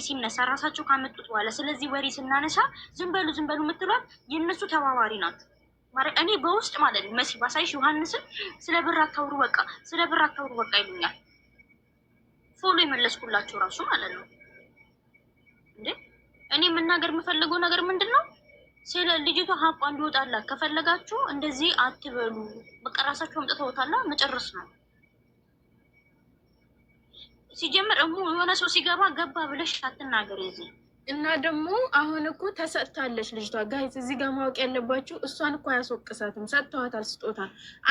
ሲነሳ ራሳቸው ካመጡት በኋላ ስለዚህ ወሬ ስናነሳ ዝም በሉ የምትሏት የእነሱ ተባባሪ ናት። እኔ በውስጥ ማለት ነው መሲ ባሳይሽ ዮሐንስን ስለ ብር አታውሩ በቃ ይሉኛል። ፎሎ የመለስኩላቸው ራሱ ማለት ነው። እንዴ እኔ መናገር የምፈልገው ነገር ምንድን ነው? ስለ ልጅቷ ሀቋ እንዲወጣላት ከፈለጋችሁ እንደዚህ አትበሉ። በቃ ራሳችሁ አምጥተውታላ መጨረስ ነው። ሲጀምር የሆነ ሰው ሲገባ ገባ ብለሽ አትናገር እዚህ እና ደግሞ አሁን እኮ ተሰጥታለች ልጅቷ። ጋይዝ እዚህ ጋር ማወቅ ያለባችሁ እሷን እኮ አያስወቅሳትም፣ ሰጥተዋታል ስጦታ።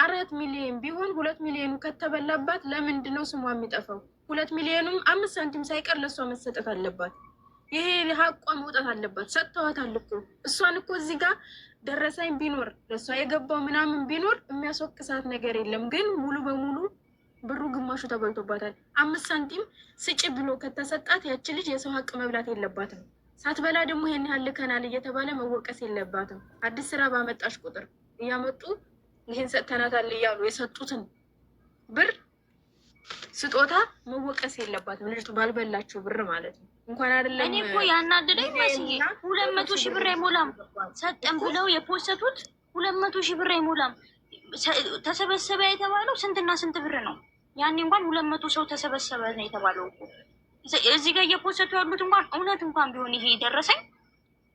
4 ሚሊዮን ቢሆን 2 ሚሊዮኑ ከተበላባት ለምንድን ነው ስሟ የሚጠፋው? 2 ሚሊዮኑም 5 ሳንቲም ሳይቀር ለእሷ መሰጠት አለባት። ይሄ ሀቋ መውጣት አለባት። ሰጥተዋታል እኮ እሷን እኮ እዚህ ጋር ደረሰኝ ቢኖር ለእሷ የገባው ምናምን ቢኖር የሚያስወቅሳት ነገር የለም። ግን ሙሉ በሙሉ ብሩ ግማሹ ተበልቶባታል። 5 ሳንቲም ስጭ ብሎ ከተሰጣት ያቺ ልጅ የሰው ሀቅ መብላት የለባትም። ሳትበላ ደግሞ ይሄን ያህል ልከናል እየተባለ መወቀስ የለባትም። አዲስ ስራ ባመጣሽ ቁጥር እያመጡ ይህን ሰጥተናታል እያሉ የሰጡትን ብር ስጦታ መወቀስ የለባትም። ልጅቱ ባልበላችሁ ብር ማለት ነው። እንኳን አይደለም እኔ እኮ ያናደደኝ መስዬ 200 ሺህ ብር አይሞላም ሰጠን ብለው የፖሰቱት 200 ሺህ ብር አይሞላም። ተሰበሰበ የተባለው ስንትና ስንት ብር ነው? ያኔ እንኳን 200 ሰው ተሰበሰበ ነው የተባለው እኮ። እዚህ ጋር እየፖሰቱ ያሉት እንኳን እውነት እንኳን ቢሆን ይሄ ደረሰኝ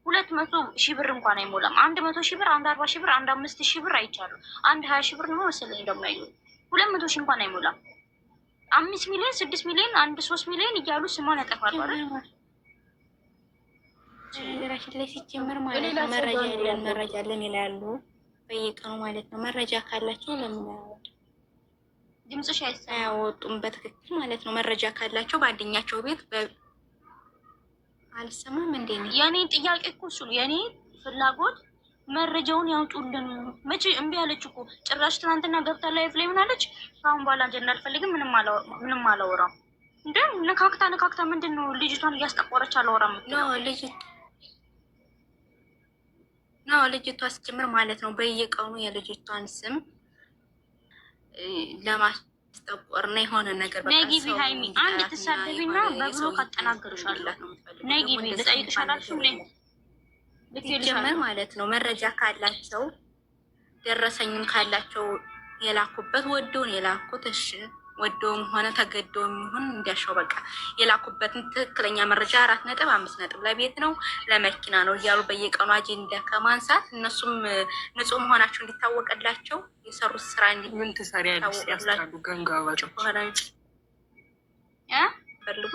200 ሺህ ብር እንኳን አይሞላም። 100 ሺህ ብር፣ 40 ሺህ ብር፣ 5 ሺህ ብር አይቻልም። 20 ሺህ ብር ነው መሰለኝ እንደማይሉ 200 ሺህ እንኳን አይሞላም። 5 ሚሊዮን 6 ሚሊዮን 3 ሚሊዮን እያሉ ስሟን ያጠፋሉ አይደል? ነገራችን ላይ ሲጀመር ማለት ነው መረጃ አለን ይላሉ በየቀኑ ማለት ነው። መረጃ ካላቸው ለምን ድምፅሽ አያወጡም? በትክክል ማለት ነው። መረጃ ካላቸው በአንደኛቸው ቤት አልሰማም እንዴ? የኔ ጥያቄ እኮ እሱ ነው። የኔ ፍላጎት መረጃውን ያውጡልን። መቼ እምቢ አለች እኮ ጭራሽ ትናንትና ገብታ ላይፍ ላይ ምን አለች? አሁን በኋላ አጀንዳ አልፈልግም፣ ምንም አላወራም። እንደ ነካክታ ምንድን ነው ልጅቷን እያስጠቆረች አላወራም ልጅቷ ሲጀምር ማለት ነው። በየቀኑ የልጅቷን ስም ለማስጠቆር እና የሆነ ነገር ነይ ግቢ ሃይሚ አንድ ትሳደቢና በብሎ ካጠናገርሻለሁ። ነይ ግቢ ልጠይቅሽ አላልሽም? ሲጀምር ማለት ነው መረጃ ካላቸው ደረሰኝም ካላቸው የላኩበት ወደውን የላኩት እሺ፣ ወደውም ሆነ ተገደውም ይሁን እንዲያሻው በቃ የላኩበትን ትክክለኛ መረጃ 4.5 ለቤት ነው ለመኪና ነው እያሉ በየቀኑ አጀንዳ ከማንሳት እነሱም ንጹህ መሆናቸው እንዲታወቅላቸው የሰሩት ስራ ምን ትሰሪያለሽ? ያስታሉ ገንጋባቸው ፈልጉ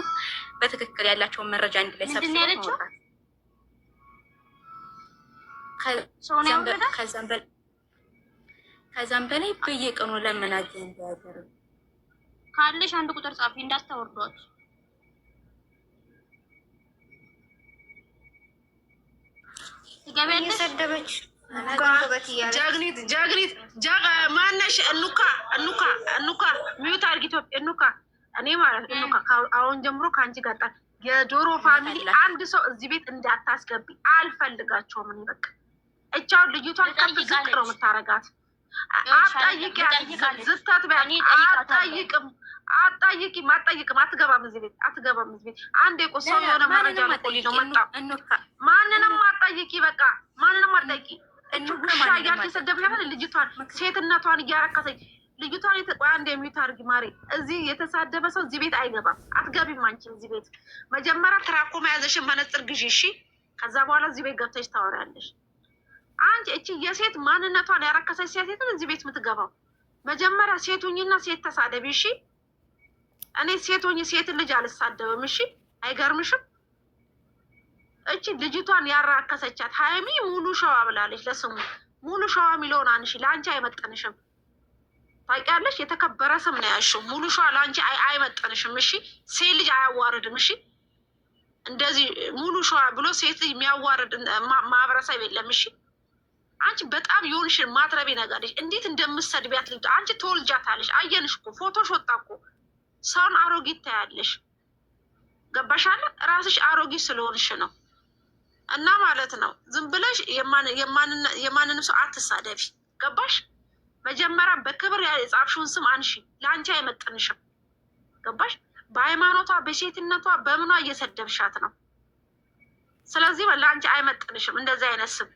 በትክክል ያላቸውን መረጃ እንዲለሰብስ ነው። ከዛም በላይ በየቀኑ ለምን አጀንዳ ያደረጉ ካለሽ አንድ ቁጥር ጻፊ እንዳታወርዷት። ትገቢያለሽ ሰደበች ጃግኒት ማነሽ? እኑካ ሚዩት አድርጊ። ኢትዮጵያ እኑካ እኔ ማለት እኑካ አሁን ጀምሮ ከአንቺ ጋር የዶሮ ፋሚሊ አንድ ሰው እዚህ ቤት እንዳታስገቢ አልፈልጋቸውም። እኔ በቃ እቻው ልጅቷን ከፍ ዝቅ ነው የምታረጋት። አትጠይቅም። አትገባም እዚህ ቤት አንድ የቆሰው የሆነ መረጃ ልቆሊ ነው መጣ። ማንንም አትጠይቂ፣ በቃ ማንንም አትጠይቂ። ውሻ እያልሽ የሰደብሽ ልጅቷን ሴትነቷን እያረከሰች ልጅቷን አንድ የሚዩት አድርጊ ማሬ። እዚህ የተሳደበ ሰው እዚህ ቤት አይገባም። አትገቢም አንቺ እዚህ ቤት። መጀመሪያ ትራኮ መያዘሽን መነጽር ግዢ እሺ። ከዛ በኋላ እዚህ ቤት ገብተሽ ታወሪያለሽ። አንቺ እቺ የሴት ማንነቷን ያረከሰች ሴትን እዚህ ቤት የምትገባው መጀመሪያ ሴቱኝና ሴት ተሳደቢ እሺ። እኔ ሴቱኝ ሴትን ልጅ አልሳደብም እሺ። አይገርምሽም? እቺ ልጅቷን ያራከሰቻት ሃይሚ ሙሉ ሸዋ ብላለች። ለስሙ ሙሉ ሸዋ የሚለውን አንሺ። ለአንቺ አይመጠንሽም። ታውቂያለሽ? የተከበረ ስም ነው ያልሽው። ሙሉ ሸዋ ለአንቺ አይመጠንሽም እሺ። ሴት ልጅ አያዋርድም እሺ። እንደዚህ ሙሉ ሸዋ ብሎ ሴት ልጅ የሚያዋርድ ማህበረሰብ የለም እሺ። አንቺ በጣም የሆንሽ ማትረቤ ነገርሽ። እንዴት እንደምትሰድቢያት ልጅ አንቺ ተወልጃታለሽ። አየንሽ እኮ ፎቶሽ ወጣ እኮ። ሰውን አሮጊት ታያለሽ። ገባሻለ? ራስሽ አሮጊት ስለሆንሽ ነው። እና ማለት ነው ዝም ብለሽ የማንንም ሰው አትሳደቢ። ገባሽ? መጀመሪያ በክብር የጻፍሽውን ስም አንሺ። ለአንቺ አይመጥንሽም። ገባሽ? በሃይማኖቷ በሴትነቷ በምኗ እየሰደብሻት ነው። ስለዚህ ለአንቺ አይመጥንሽም እንደዚህ አይነት ስም።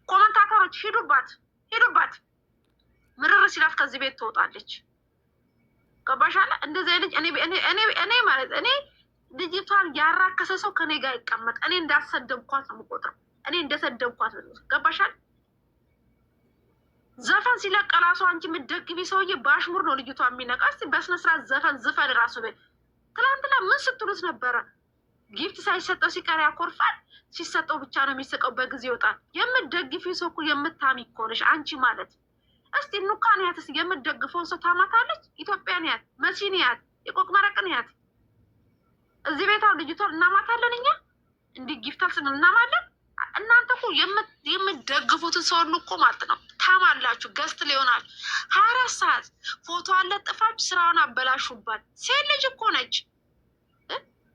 ኮመንታተሮች ሂዱባት፣ ሂዱባት። ምርር ሲላት ከዚህ ቤት ትወጣለች። ገባሻለ? እንደዚህ ልጅ እኔ ማለት እኔ ልጅቷን ያራከሰ ሰው ከኔ ጋር ይቀመጥ። እኔ እንዳሰደብኳት ነው የምቆጥረው። እኔ እንደሰደብኳት ነው። ገባሻል? ዘፈን ሲለቅ ራሱ አንቺ የምትደግፊ ሰውዬ በአሽሙር ነው ልጅቷ የሚነቃ። እስኪ በስነስርዓት ዘፈን ዝፈን ራሱ ቤት። ትናንትና ምን ስትሉት ነበረ? ጊፍት ሳይሰጠው ሲቀር ያኮርፋል፣ ሲሰጠው ብቻ ነው የሚስቀው፣ በጊዜ ይወጣል። የምትደግፊ ሰው እኮ የምታሚ እኮ ነሽ አንቺ ማለት። እስቲ ኑካን ያት ስ የምትደግፈውን ሰው ታማታለች። ኢትዮጵያን ያት፣ መሲን ያት፣ የቆቅ መረቅን ያት። እዚህ ቤታው ልጅቷን እናማታለን እኛ እንዲህ ጊፍታል ስንል እናማለን። እናንተ እኮ የምትደግፉትን ሰውን እኮ ማለት ነው ታማላችሁ። ገስት ሊሆናል 24 ሰዓት ፎቶ አለጥፋችሁ ስራውን አበላሹባት። ሴት ልጅ እኮ ነች።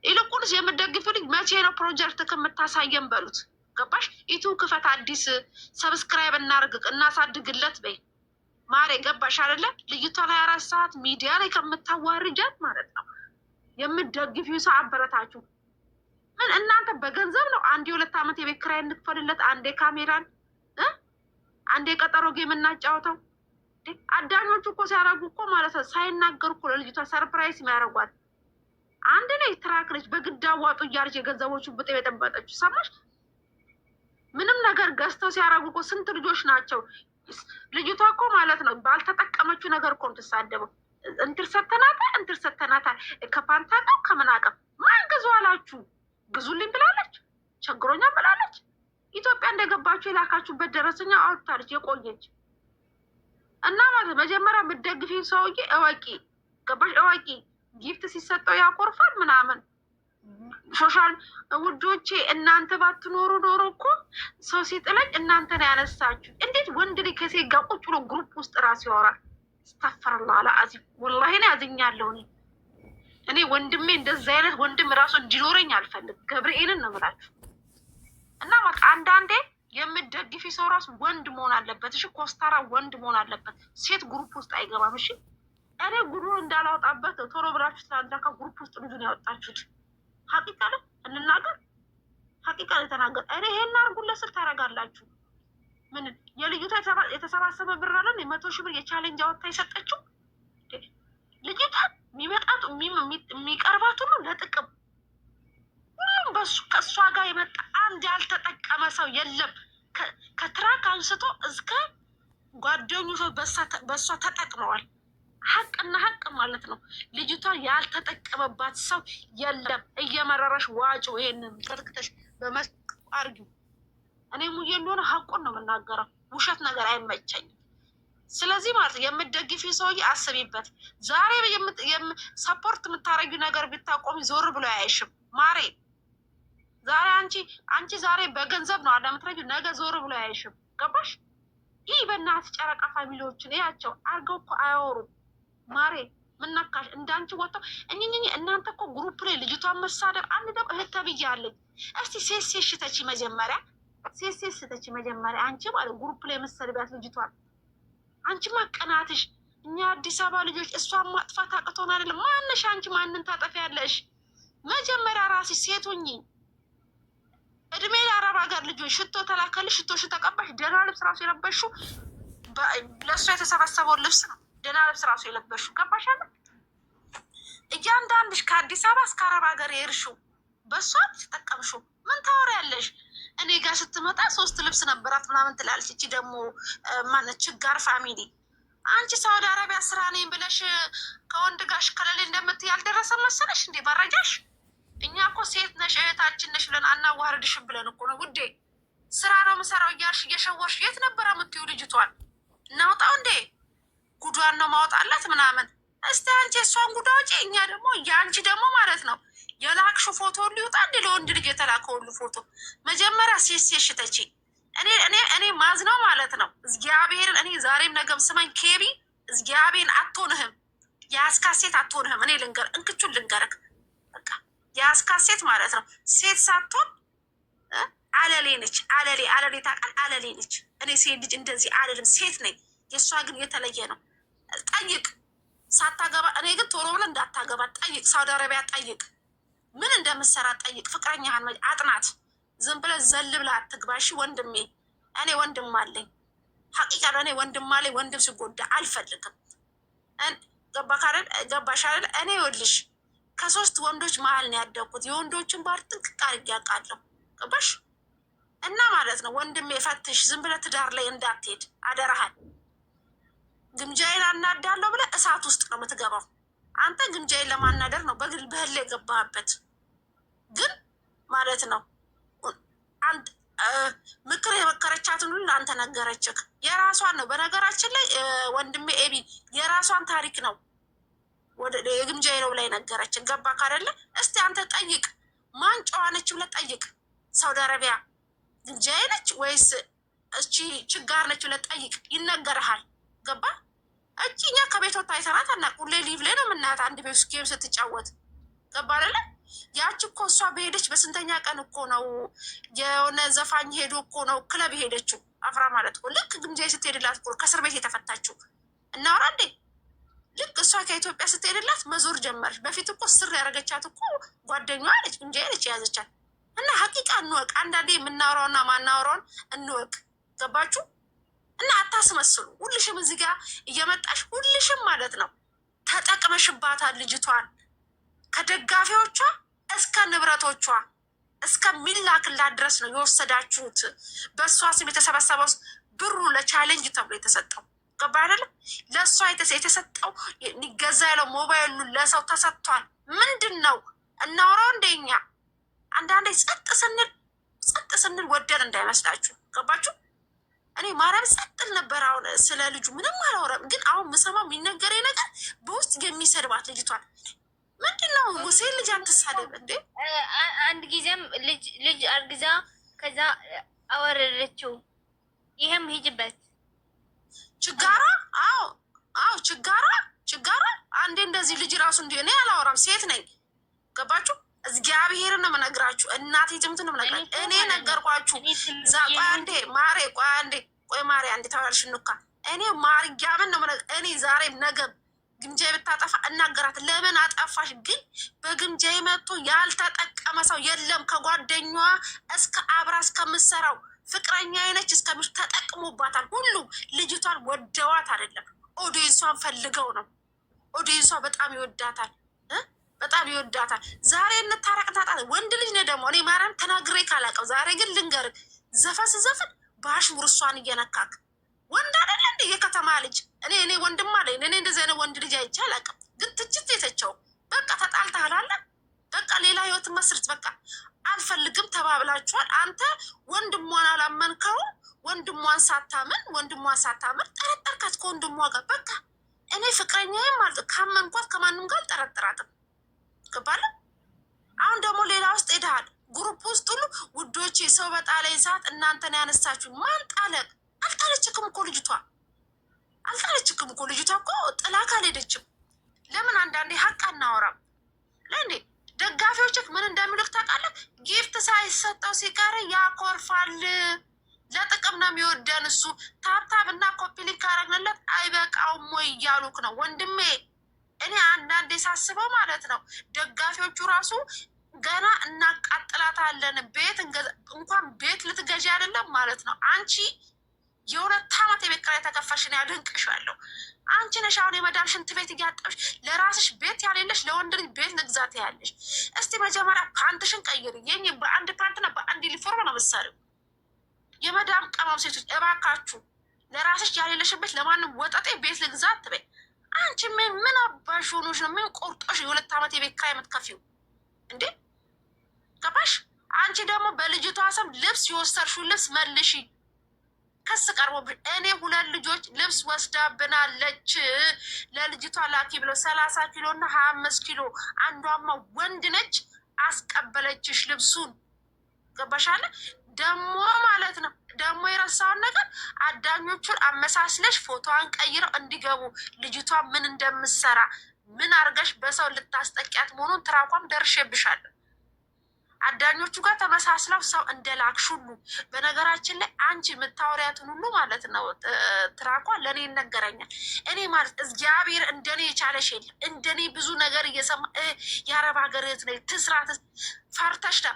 ይልቁንስ የምትደግፉ ልጅ መቼ ነው ፕሮጀክት ከምታሳየን በሉት። ገባሽ? ዩቱብ ክፈት፣ አዲስ ሰብስክራይብ እናሳድግለት በይ ማሬ። ገባሽ አይደለ? ልጅቷን 24 ሰዓት ሚዲያ ላይ ከምታዋርጃት ማለት ነው የምትደግፊው ሰው አበረታችሁ። ምን እናንተ በገንዘብ ነው? አንድ የ2 ዓመት የቤት ኪራይ እንክፈልለት፣ አንዴ ካሜራን አንዴ ቀጠሮ ጌም እናጫወተው። አዳኞቹ እኮ ሲያደርጉ እኮ ማለት ነው ሳይናገሩ እኮ ለልጅቷ ሰርፕራይዝ የሚያደርጓት። አንድ ላይ ትራክ ነች፣ በግድ አዋጡ እያለች የገንዘቦቹን ብጤ የጠበጠችው ሰማሽ? ምንም ነገር ገዝተው ሲያደርጉ እኮ ስንት ልጆች ናቸው። ልጅቷ እኮ ማለት ነው ባልተጠቀመችው ነገር እኮ ትሳደበው። እንትር ሰተናታል ከፓንታ ነው ከምናቀም ማን ገዙ አላችሁ? ግዙልኝ ብላለች፣ ቸግሮኛ ብላለች። ኢትዮጵያ እንደገባችሁ የላካችሁበት ደረሰኛ አወጥታለች የቆየች እና ማለት መጀመሪያ የምትደግፊን ሰውዬ እወቂ። ገባሽ? እወቂ። ጊፍት ሲሰጠው ያኮርፋል ምናምን። ሶሻል ውዶቼ እናንተ ባትኖሩ ኖሮ እኮ ሰው ሲጥለኝ እናንተ ነው ያነሳችሁ። እንዴት ወንድ ልጅ ከሴት ጋር ቁጭ ብሎ ግሩፕ ውስጥ ራሱ ያወራል? ስተፈርላ አልዓዚም ወላሂ ነው ያዝኛለሁ። እኔ ወንድሜ እንደዚህ አይነት ወንድም ራሱ እንዲኖረኝ አልፈልግ። ገብርኤልን ነው የምላችሁ። እና በቃ አንዳንዴ የምትደግፊ ሰው ራሱ ወንድ መሆን አለበት። እሺ፣ ኮስታራ ወንድ መሆን አለበት። ሴት ግሩፕ ውስጥ አይገባም። እሺ፣ እኔ ጉሩን እንዳላወጣበት ቶሎ ብላችሁ ትናንትና ከግሩፕ ውስጥ ልጁን ያወጣችሁት ሀቂቃ ነው እንናገር። ሀቂቃ ነው የተናገር። እኔ ይሄን አርጉለት ስል ታደርጋላችሁ። ምን የልጅቷ የተሰባሰበ ብር አለን 100 ሺህ ብር የቻሌንጅ አወጣ የሰጠችው ልጅቷ የሚመጣት የሚቀርባት ሁሉ ለጥቅም ሁሉም በሱ ከእሷ ጋር የመጣ አንድ ያልተጠቀመ ሰው የለም። ከትራክ አንስቶ እስከ ጓደኞቿ በእሷ ተጠቅመዋል። ሀቅና ሀቅ ማለት ነው። ልጅቷ ያልተጠቀመባት ሰው የለም። እየመረረሽ ዋጩ። ይሄንን ተርክተሽ በመስአርጊው እኔ ሙዬ እንደሆነ ሀቁን ነው የምናገረው። ውሸት ነገር አይመቸኝም። ስለዚህ ማለት የምትደግፊ ሰውዬ አስቢበት። ዛሬ ሰፖርት የምታረጊው ነገር ብታቆሚ ዞር ብሎ አያይሽም ማሬ። ዛሬ አንቺ ዛሬ በገንዘብ ነው አዳምትረጊው፣ ነገ ዞር ብሎ አያይሽም። ገባሽ? ይህ በእናትህ ጨረቃ ፋሚሊዎችን እያቸው አርገው እኮ አያወሩም ማሬ። ምነካሽ? እንዳንቺ ወጥተው እኝኝኝ። እናንተ እኮ ግሩፕ ላይ ልጅቷን መሳደብ። አንድ ደግሞ እህት ተብዬ አለኝ። እስቲ ሴሴ ሽተቺ መጀመሪያ፣ ሴሴ ሽተቺ መጀመሪያ። አንቺ ማለት ግሩፕ ላይ መሰድቢያት ልጅቷን። አንቺ ማቀናትሽ። እኛ አዲስ አበባ ልጆች እሷን ማጥፋት አቅቶን አይደለም። ማነሽ አንቺ? ማንን ታጠፊያለሽ? መጀመሪያ ራስሽ ሴት ሁኚ። እድሜ ለአረብ ሀገር ልጆች ሽቶ ተላከልሽ፣ ሽቶሽ ተቀባሽ፣ ደህና ልብስ ራሱ የለበሽው ለእሷ የተሰበሰበውን ልብስ ነው ደህና ልብስ ራሱ የለበሽው። ገባሽ አለ? እያንዳንድሽ ከአዲስ አበባ እስከ አረብ ሀገር የሄድሽው በእሷ ተጠቀምሽው። ምን ታወሪያለሽ? እኔ ጋር ስትመጣ 3 ልብስ ነበራት ምናምን ትላለች። እቺ ደግሞ ማነች? ችጋር ፋሚሊ። አንቺ ሳውዲ አረቢያ ስራ ነኝ ብለሽ ከወንድ ጋሽ ከሌለ እንደምትይ ያልደረሰ መሰለሽ እንዴ መረጃሽ? እኛ እኮ ሴት ነሽ እህታችን ነሽ ብለን አናዋርድሽም ብለን እኮ ነው ውዴ። ስራ ነው የምሰራው እያልሽ እየሸወርሽ የት ነበረ የምትዩ ልጅቷን? እናውጣው እንዴ? ጉዷን ነው ማውጣላት ምናምን። እስቲ አንቺ እሷን ጉዳ ውጪ። እኛ ደግሞ የአንቺ ደግሞ ማለት ነው የላክሹ ፎቶ ሁሉ ይውጣ እንዴ? ለወንድ ልጅ የተላከ ሁሉ ፎቶ መጀመሪያ ሴት ሽተቺ። እኔ ማዝነው ማለት ነው እግዚአብሔርን። እኔ ዛሬም ነገም ስመኝ ኬቢ እግዚአብሔርን አትሆንህም፣ የአስካት ሴት አትሆንህም። እኔ እንክቹን ልንገርክ በቃ የአስካት ሴት ማለት ነው ሴት ሳትሆን አለሌ ነች። አለሌ ታውቃል? አለሌ ነች። እኔ ሴት ልጅ እንደዚህ አለልም፣ ሴት ነኝ። የእሷ ግን የተለየ ነው። ጠይቅ ሳታገባ እኔ ግን ቶሎ ብለህ እንዳታገባ ጠይቅ፣ ሳውዲ አረቢያ ጠይቅ፣ ምን እንደምትሰራ ጠይቅ፣ ፍቅረኛህን አጥናት። ዝም ብለህ ዘል ብለህ አትግባ። እሺ ወንድሜ፣ እኔ ወንድም አለኝ። ሀቂቃ እኔ ወንድም አለኝ። ወንድም ሲጎዳ አልፈልግም። ገባሽ አይደል? እኔ ይኸውልሽ ከ3 ወንዶች መሀል ነው ያደግኩት። የወንዶችን ባህር ጥንቅቅ አድርጌ አውቃለሁ። ገባሽ? እና ማለት ነው ወንድሜ ፈትሽ፣ ዝም ብለህ ትዳር ላይ እንዳትሄድ አደራሃል። ግምጃዬን አናዳለሁ ብለህ እሳት ውስጥ ነው የምትገባው። አንተ ግምጃዬን ለማናደር ነው በህል የገባህበት። ግን ማለት ነው ምክር የመከረቻትን ሁሉ አንተ ነገረችክ። የራሷን ነው በነገራችን ላይ ወንድሜ ኤቢ የራሷን ታሪክ ነው ወደ የግምጃዬ ነው ላይ ነገረችክ። ገባክ አይደለ? እስቲ አንተ ጠይቅ፣ ማን ጨዋነች ብለህ ጠይቅ። ሳውዲ አረቢያ ግምጃዬ ነች ወይስ እቺ ችጋር ነች ብለህ ጠይቅ፣ ይነገርሃል። ገባ? እኛ ከቤት ወጥታ አይተናት አናውቅ። ሁሌ ሊቭ ላይ ነው የምናያት አንድ ቤት ውስጥ ጌም ስትጫወት። ገባ አይደለ? ያች እኮ እሷ በሄደች በስንተኛ ቀን እኮ ነው የሆነ ዘፋኝ ሄዶ እኮ ነው ክለብ ሄደችው። አፍራ ማለት እኮ ልክ ግምጃዬ ስትሄድላት እኮ ከእስር ቤት የተፈታችው። እናወራ እንዴ? ልክ እሷ ከኢትዮጵያ ስትሄድላት መዞር ጀመረች። በፊት እኮ ስር ያደረገቻት እኮ ጓደኛዋ አለች፣ ግምጃዬ ነች የያዘቻት። እና ሀቂቃ እንወቅ። አንዳንዴ የምናወራውና ማናወራውን እንወቅ። ገባችሁ? እና አታስመስሉ። ሁልሽም እዚህ ጋር እየመጣሽ ሁልሽም ማለት ነው ተጠቅመሽባታል ልጅቷን ከደጋፊዎቿ እስከ ንብረቶቿ እስከሚላክላት ድረስ ነው የወሰዳችሁት። በእሷ ስም የተሰበሰበው ብሩ ለቻሌንጅ ተብሎ የተሰጠው ገባ አይደለም? ለእሷ የተሰጠው ሊገዛ ያለው ሞባይሉ ለሰው ተሰጥቷል። ምንድን ነው እናውራው እንደኛ አንዳንዴ ጸጥ ስንል ወደን እንዳይመስላችሁ። ገባችሁ? እኔ ማርያም ጸጥል ነበር። አሁን ስለ ልጁ ምንም አላወራም፣ ግን አሁን ምሰማው የሚነገረኝ ነገር በውስጥ የሚሰድባት ልጅቷን ምንድን ነው? ሴት ልጅ አትሳደብ እንዴ! አንድ ጊዜም ልጅ አርግዛ ከዛ አወረደችው። ይሄም ሂጅበት ችጋራ። አዎ ችጋራ። አንዴ እንደዚህ ልጅ ራሱ እንዲ እኔ አላወራም፣ ሴት ነኝ። ገባችሁ? እግዚአብሔርን ነው የምነግራችሁ። እናቴ ትምት ነው የምነግራችሁ። እኔ ነገርኳችሁ። ቆይ አንዴ ማሪ አንዴ ተባልሽ ኑካ እኔ ማርያምን ነው እኔ ዛሬም ነገም ግምጃዬ ብታጠፋ እናገራት። ለምን አጠፋሽ? ግን በግምጃዬ መጥቶ ያልተጠቀመ ሰው የለም። ከጓደኛዋ እስከ አብራ እስከምሰራው ፍቅረኛ አይነች እስከምሽ ተጠቅሞባታል። ሁሉም ልጅቷን ወደዋት አይደለም፣ ኦዲየንሷን ፈልገው ነው። ኦዲየንሷ በጣም ይወዳታል፣ በጣም ይወዳታል። ዛሬ እንታረቅታጣ ወንድ ልጅ ነው ደግሞ እኔ ማርያም ተናግሬ ካላቀው። ዛሬ ግን ልንገርህ ዘፈን በአሽሙር እሷን እየነካክ ወንድ አይደለ እንደ የከተማ ልጅ እኔ ወንድም አለኝ። እኔ እንደዚህ አይነት ወንድ ልጅ አይቼ አላውቅም። ግን ትችት የተቸው በቃ ተጣልተሃል አለ በቃ ሌላ ህይወት መስርት በቃ አልፈልግም ተባብላችኋል። አንተ ወንድሟን አላመንከውም። ወንድሟን ሳታምን ጠረጠርካት ከወንድሟ ጋር በቃ እኔ ፍቅረኛዬም ማለት ካመንኳት ከማንም ጋር አልጠረጥራትም። ገባለ? አሁን ደግሞ ሌላ ውስጥ ሄደሃል። ግሩፕ ውስጥ ሁሉ ውዶቼ ሰው በጣለኝ ሰዓት እናንተን ያነሳችሁ ማን ጣለቅ? አልጣለችክም እኮ ልጅቷ እኮ ጥላ ካልሄደችም። ለምን አንዳንዴ ሀቅ አናወራም? ለእንዴ ደጋፊዎችክ ምን እንደሚልክ ታውቃለህ? ጊፍት ሳይሰጠው ሲቀር ያኮርፋል። ለጥቅም ነው የሚወደን እሱ። ታብታብ እና ኮፒሊንግ ካረግንለት አይበቃውም ወይ እያሉክ ነው ወንድሜ። እኔ አንዳንዴ ሳስበው ማለት ነው ደጋፊዎቹ ራሱ ገና እናቃጥላታለን እንኳን ቤት ልትገዢ አይደለም ማለት ነው አንቺ የ2 ዓመት የቤት ኪራይ ተከፋሽን ያደንቅሻለሁ። አንቺ ነሽ አሁን የመዳም ሽንት ቤት እያጠብሽ ለራስሽ ቤት ያሌለሽ ለወንድ ልጅ ቤት ልግዛት ያለሽ። እስቲ መጀመሪያ ፓንትሽን ቀይር። የኝ በአንድ ፓንትና በአንድ ዩኒፎርም ነው መሳሪው። የመዳም ቀማም ሴቶች እባካችሁ ለራስሽ ያሌለሽን ቤት ለማንም ወጠጤ ቤት ልግዛት ትበይ። አንቺ ምን አባሽ ሆኖሽ ነው? ምን ቆርጦሽ የ2 ዓመት የቤት ኪራይ የምትከፊው እንዴ? ገባሽ? አንቺ ደግሞ በልጅቷ ስም ልብስ የወሰድሽው ልብስ መልሺ። ከስ ቀርቦብሽ እኔ 2 ልጆች ልብስ ወስዳብናለች ለልጅቷ ላኪ ብሎ 30 ኪሎ እና 25 ኪሎ አንዷማ ወንድ ነች አስቀበለችሽ ልብሱን። ገባሻለ? ደግሞ ማለት ነው ደግሞ የረሳውን ነገር አዳኞቹን አመሳስለሽ ፎቶዋን ቀይረው እንዲገቡ ልጅቷ ምን እንደምትሰራ ምን አርገሽ በሰው ልታስጠቂያት መሆኑን ትራኳም ደርሼብሻለሁ። አዳኞቹ ጋር ተመሳስለው ሰው እንደላክሽ ሁሉ በነገራችን ላይ አንቺ የምታወሪያትን ሁሉ ማለት ነው ትራኳ ለእኔ ይነገረኛል። እኔ ማለት እግዚአብሔር እንደኔ የቻለሽ የለም። እንደኔ ብዙ ነገር እየሰማ የአረብ ሀገር እህት ነኝ ትስራት ፈርተሽ ዳ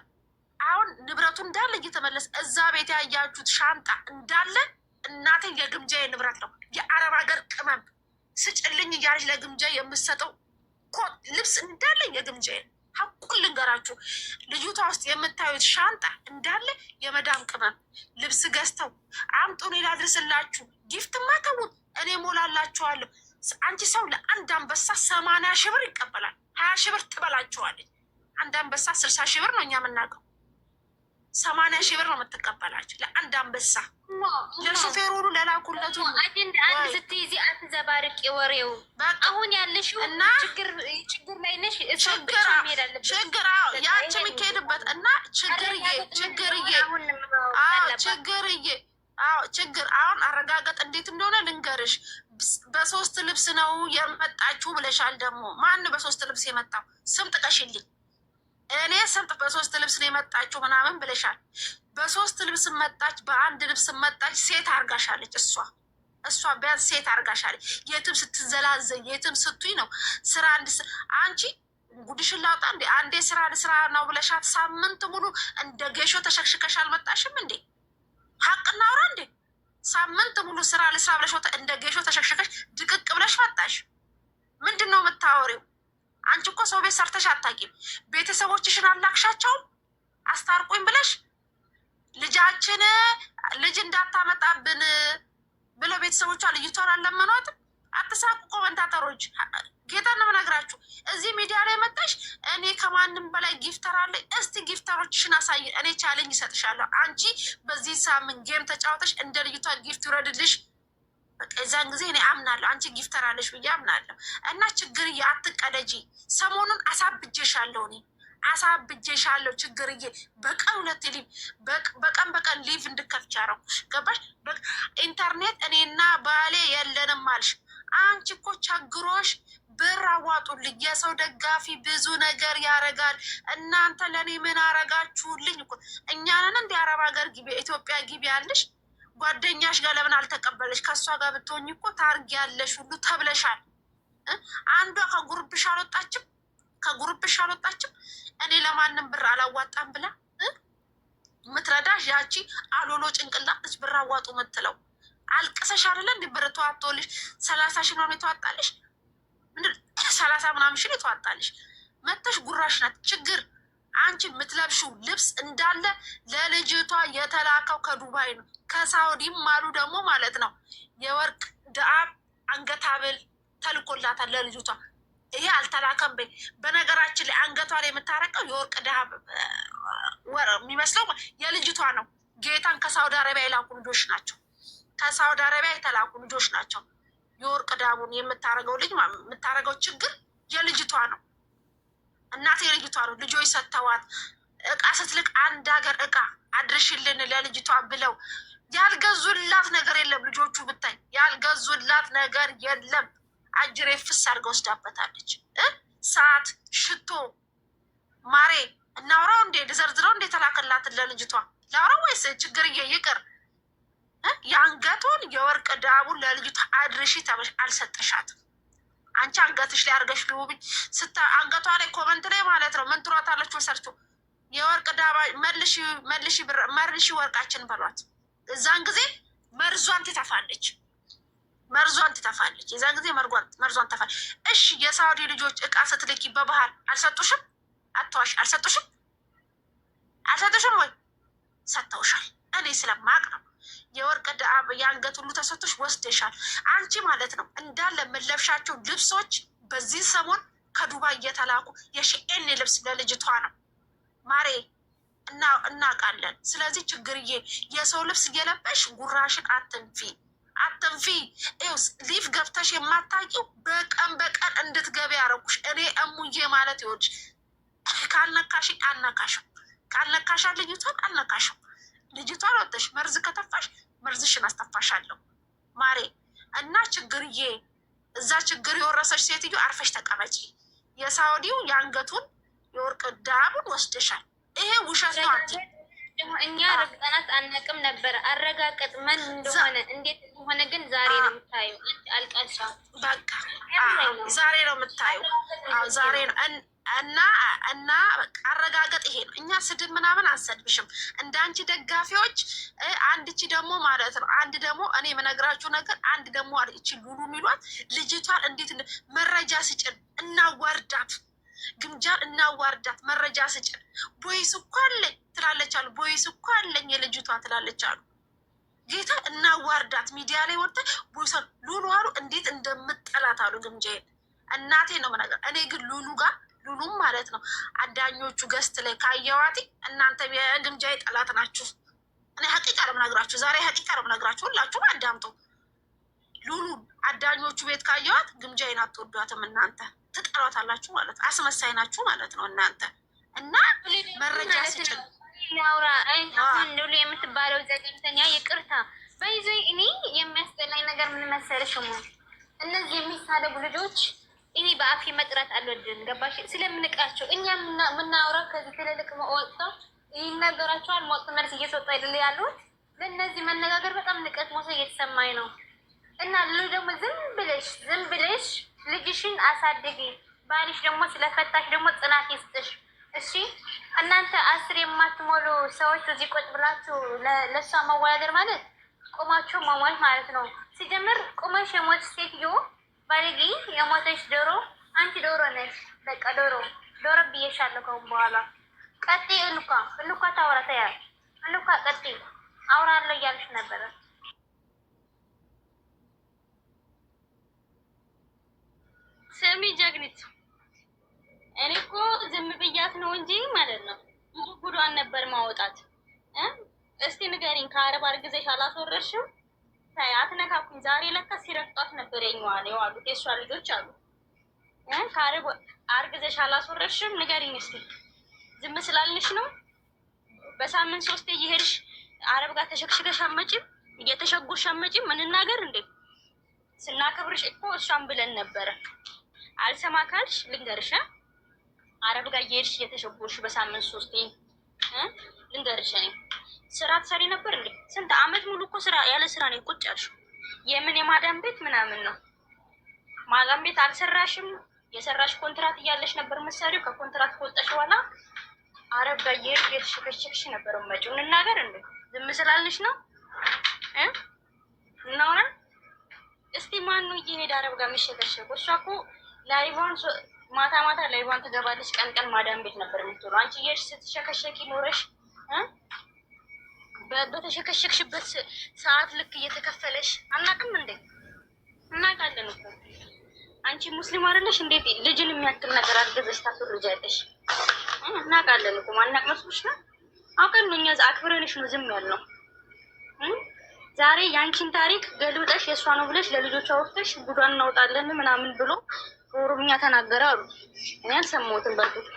አሁን ንብረቱ እንዳለ እየተመለሰ እዛ ቤት ያያችሁት ሻንጣ እንዳለ እናቴ የግምጃ ንብረት ነው። የአረብ ሀገር ቅመም ስጭልኝ እያለች ለግምጃ የምሰጠው ልብስ እንዳለ የግምጃ ሀቁን ልንገራችሁ። ልጅቷ ውስጥ የምታዩት ሻንጣ እንዳለ የመዳም ቅመም ልብስ ገዝተው አምጡ እኔ ላድርስላችሁ፣ ጊፍትማ ተዉት እኔ ሞላላችኋለሁ። አንቺ ሰው ለአንድ አንበሳ 80 ሺህ ብር ይቀበላል። 20 ሺህ ብር ትበላችኋለች። አንድ አንበሳ 60 ሺህ ብር ነው እኛ የምናውቀው። 80 ሺህ ብር ነው የምትቀበላችሁ ለአንድ አንበሳ። ለሹፌሩ ሁሉ ለላኩለቱ አንድ ስትይዚ አትዘባርቅ ወሬው። አሁን ያለሽው እና ችግር ላይ ነሽ። ችግር ያቺ የሚካሄድበት እና ችግር አሁን አረጋገጥ እንዴት እንደሆነ ልንገርሽ። በ3 ልብስ ነው የመጣችሁ ብለሻል። ደግሞ ማን በ3 ልብስ የመጣው ስም ጥቀሽልኝ። እኔ ስንት በ3 ልብስ ነው የመጣችሁ ምናምን ብለሻል። በ3 ልብስ መጣች፣ በአንድ ልብስ መጣች። ሴት አርጋሻለች። እሷ ቢያንስ ሴት አርጋሻለች። የትም ስትዘላዘይ የትም ስትይ ነው ስራ አንቺ ጉድሽን ላውጣ እንዴ? አንዴ ስራ ነው ብለሻት ሳምንት ሙሉ እንደ ጌሾ ተሸክሽከሽ አልመጣሽም እንዴ? ሀቅ እናውራ እንዴ? ሳምንት ሙሉ ስራ ልስራ ብለሽ እንደ ጌሾ ተሸክሽከሽ ድቅቅ ብለሽ መጣሽ። ምንድን ነው የምታወሪው? አንቺ እኮ ሰው ቤት ሰርተሽ አታውቂም። ቤተሰቦችሽን አላክሻቸውም አስታርቁኝ ብለሽ ልጃችን ልጅ እንዳታመጣብን ብለው ቤተሰቦቿ ልጅቷን አልለመኗትም። አትሳቁ ኮመንታተሮች፣ ጌታ ነው የምነግራችሁ። እዚህ ሚዲያ ላይ መጣሽ እኔ ከማንም በላይ ጊፍተር አለኝ። እስቲ ጊፍተሮችሽን አሳይ፣ እኔ ቻሌንጅ ይሰጥሻለሁ። አንቺ በዚህ ሳምንት ጌም ተጫወተሽ እንደ ልጅቷ ጊፍት ይውረድልሽ። እዛን ጊዜ እኔ አምናለሁ አንቺ ጊፍተር አለሽ ብዬ አምናለሁ። እና ችግርዬ አትቀደጂ። ሰሞኑን አሳብጄሻለሁ፣ እኔ አሳብጄሻለሁ ችግርዬ። በቀን 2 ሊቭ በቀን ሊቭ እንድከፍች ያረኩ ገባሽ? ኢንተርኔት እኔና ባሌ የለንም አልሽ። አንቺ እኮ ቸግሮሽ ብር አዋጡልኝ። የሰው ደጋፊ ብዙ ነገር ያረጋል። እናንተ ለእኔ ምን አረጋችሁልኝ? እኮ እኛንን እንዲ አረብ ሀገር ግቢ ኢትዮጵያ ግቢ ያለሽ ጓደኛሽ ጋር ለምን አልተቀበለሽ? ከእሷ ጋር ብትሆኝ እኮ ታርጊ ያለሽ ሁሉ ተብለሻል። አንዷ ከጉርብሽ አልወጣችም። እኔ ለማንም ብር አላዋጣም ብላ ምትረዳሽ ያቺ አሎሎ ጭንቅላትች ብር አዋጡ ምትለው አልቅሰሽ አይደለ እንዲ ብር ተዋጥቶልሽ 30 ሺህ ነው የተዋጣልሽ። 30 ምናምን ሺህ የተዋጣልሽ መተሽ ጉራሽ ናት ችግር። አንቺ የምትለብሽው ልብስ እንዳለ ለልጅቷ የተላከው ከዱባይ ነው። ከሳውዲም አሉ ደግሞ ማለት ነው የወርቅ ድአብ አንገት ሐብል ተልኮላታል ለልጅቷ። ይሄ አልተላከም በይ። በነገራችን ላይ አንገቷ ላይ የምታረቀው የወርቅ ድአብ የሚመስለው የልጅቷ ነው። ጌታን ከሳውዲ አረቢያ የላኩ ልጆች ናቸው። ከሳውዲ አረቢያ የተላኩ ልጆች ናቸው። የወርቅ ድአቡን የምታረገው ልጅ የምታረገው ችግር የልጅቷ ነው። እናቴ የልጅቷ ነው። ልጆች ሰጥተዋት እቃ ስትልቅ አንድ ሀገር እቃ አድርሽልን ለልጅቷ ብለው ያልገዙላት ነገር የለም። ልጆቹ ብታይ ያልገዙላት ነገር የለም። አጅሬ ፍስ አድርገው ወስዳበታለች። ሰዓት፣ ሽቶ፣ ማሬ እናውራው እንዴ ልዘርዝረው እንዴ ተላከላትን ለልጅቷ ላውራው ወይስ ችግርዬ ይቅር? የአንገቱን የወርቅ ድአቡን ለልጅቷ አድርሺ ተብለሽ አልሰጠሻትም። አንቺ አንገትሽ ላይ አድርገሽ ልውብኝ አንገቷ ላይ ኮመንት ላይ ማለት ነው ምን ትሯታለች መሰርቶ የወርቅ ዳባ መልሺ ወርቃችን በሏት። እዛን ጊዜ መርዟን ትተፋለች። የዛን ጊዜ መርዟን ትተፋለች። እሺ የሳውዲ ልጆች እቃ ስትልኪ በባህር አልሰጡሽም? አትዋሽ። አልሰጡሽም ወይ? ሰጥተውሻል። እኔ ስለማቅ ነው። የወርቅ ድአብ የአንገት ሁሉ ተሰጥቶሽ ወስደሻል። አንቺ ማለት ነው እንዳለ የምለብሻቸው ልብሶች በዚህ ሰሞን ከዱባይ እየተላኩ የሽኤን ልብስ ለልጅቷ ነው ማሬ እናውቃለን። ስለዚህ ችግርዬ የሰው ልብስ እየለበሽ ጉራሽን አትንፊ። ሊፍ ገብተሽ የማታውቂው በቀን እንድትገቢ ያረጉሽ እኔ እሙዬ ማለት ይወድሽ ካልነካሽኝ አልነካሽም። ካልነካሻት ልጅቷን አልነካሽም። ልጅቷን ወጥሽ መርዝ ከተፋሽ መርዝሽን አስተፋሻለሁ ማሬ። እና ችግርዬ እዛ ችግር የወረሰች ሴትዮ አርፈሽ ተቀመጪ። የሳውዲው የአንገቱን የወርቅ ድአቡን ወስደሻል። ይሄ ውሸት ነው። እኛ ረግጠናት አናውቅም ነበር። አረጋገጥ ምን እንደሆነ እንዴት እንደሆነ ግን ዛሬ ነው የምታየው። አልቃሻ በቃ ዛሬ ነው የምታየው። ዛሬ ነው እና አረጋገጥ ይሄ ነው። እኛ ስድብ ምናምን አንሰድብሽም። እንደ አንቺ ደጋፊዎች አንድቺ ደግሞ ማለት ነው። አንድ ደግሞ እኔ የምነግራችሁ ነገር አንድ ደግሞ እቺ ሉሉ የሚሏት ልጅቷን እንዴት መረጃ ስጭን እናዋርዳት፣ ግምጃን እናዋርዳት፣ መረጃ ስጭን። ቦይስ እኮ አለኝ ትላለች አሉ። ቦይስ እኮ አለኝ የልጅቷ ትላለች አሉ። ጌታ እናዋርዳት፣ ሚዲያ ላይ ወጥተ ቦይሷን ሉሉ አሉ እንዴት እንደምጠላት አሉ። ግምጃዬን እናቴ ነው የምነግርህ። እኔ ግን ሉሉ ጋር ሉሉም ማለት ነው አዳኞቹ ገስት ላይ ካየዋት እናንተ የግምጃዬ ጠላት ናችሁ። እኔ ሀቂቃ ነው የምነግራችሁ። ዛሬ ሀቂቃ ነው የምነግራችሁ። ሁላችሁም አዳምጡ። ሉሉ አዳኞቹ ቤት ካየዋት ግምጃዬን አትወዷትም እናንተ ትጠሏታላችሁ ማለት ነው። አስመሳይ ናችሁ ማለት ነው እናንተ። እና መረጃ ስጭን ያውራ አሁን ሉሉ የምትባለው ዘገምተኛ ይቅርታ በይዞ እኔ የሚያስጠላኝ ነገር ምን መሰለሽ ነው እነዚህ የሚሳደቡ ልጆች እኔ በአፌ መጥራት አልወድም። ገባሽ? ስለምንቃቸው እኛ የምናወራው ከዚህ ትልልቅ ወጥተው ይናገራቸዋል። ሞት መልስ እየሰጡ አይደል ያሉት። ለእነዚህ መነጋገር በጣም ንቀት ሞሰ እየተሰማኝ ነው። እና ሉ ደግሞ ዝም ብለሽ ልጅሽን አሳድጊ። ባልሽ ደግሞ ስለፈታሽ ደግሞ ጽናት ይስጥሽ። እሺ እናንተ 10 የማትሞሉ ሰዎች እዚህ ቁጭ ብላችሁ ለእሷ መወዳደር ማለት ቆማችሁ መሞት ማለት ነው። ሲጀምር ቆመሽ የሞት ሴትዮ ባለጌ የሞተች ዶሮ አንቺ ዶሮ ነሽ። በቃ ዶሮ ብዬሻለሁ። ከአሁን በኋላ ቀጥይ። እልኳ ታውራ ተያል እልኳ ቀጥይ አውራለሁ እያልሽ ነበረ። ስሚ ጀግኒት፣ እኔ እኮ ዝም ብያት ነው እንጂ ማለት ነው ብዙ ጉዷን ነበር ማውጣት። እስቲ ንገሪኝ፣ ከአረብ አርግዘሽ አላስወረድሽም? አትነካኩኝ። ዛሬ ለካ ሲረግጧት ነበር የዋሉት የእሷ ልጆች አሉ። ከአረብ አርግዘሽ አላስወረድሽም? ንገሪኝ እስቲ። ዝም ስላልንሽ ነው? በሳምንት 3 እየሄድሽ አረብ ጋር ተሸክሽከሽ አትመጪም? እየተሸጉሽ አትመጪም? እንናገር እንዴ? ስናከብርሽ እኮ እሷን ብለን ነበረ። አልሰማ ካልሽ ልንገርሽ፣ አረብ ጋር እየሄድሽ እየተሸጉሽ በሳምንት 3 ልንገርሽ፣ እኔ ስራ ትሰሪ ነበር እንዴ? ስንት አመት ሙሉ እኮ ስራ ያለ ስራ ነው ቁጭ ያልሽው። የምን የማዳም ቤት ምናምን ነው? ማዳም ቤት አልሰራሽም። የሰራሽ ኮንትራት እያለሽ ነበር መሰሪው። ከኮንትራት ከወጣሽ በኋላ አረብ ጋር እየሄድሽ እየተሸከሽክሽ ነበር መጪው። እንናገር እንዴ? ዝም ስላልንሽ ነው እናውራ እስቲ። ማን ነው እየሄደ አረብ ጋር የሚሸከሸከው? እሷ እኮ ላይቫን ማታ ላይቫን ትገባለች። ቀን ማዳም ቤት ነበር የምትውለው። አንቺ እየሄድሽ ስትሸከሸኪ ኖረሽ በተሸከሸክሽበት ሰዓት ልክ እየተከፈለሽ አናውቅም እንዴ? እናውቃለን እኮ። አንቺ ሙስሊም አይደለሽ? እንዴት ልጅን የሚያክል ነገር አርገዘሽ ታስወርጃለሽ? እናውቃለን እኮ። ማናቅ መስሎሽ ነው? አውቀን ነው እኛ አክብረንሽ ነው ዝም ያልነው። ዛሬ ያንቺን ታሪክ ገልብጠሽ የእሷ ነው ብለሽ ለልጆቿ ወጥተሽ ጉዷን እናውጣለን ምናምን ብሎ በኦሮምኛ ተናገረ አሉ። እኔ አልሰማሁትም። በርግጥ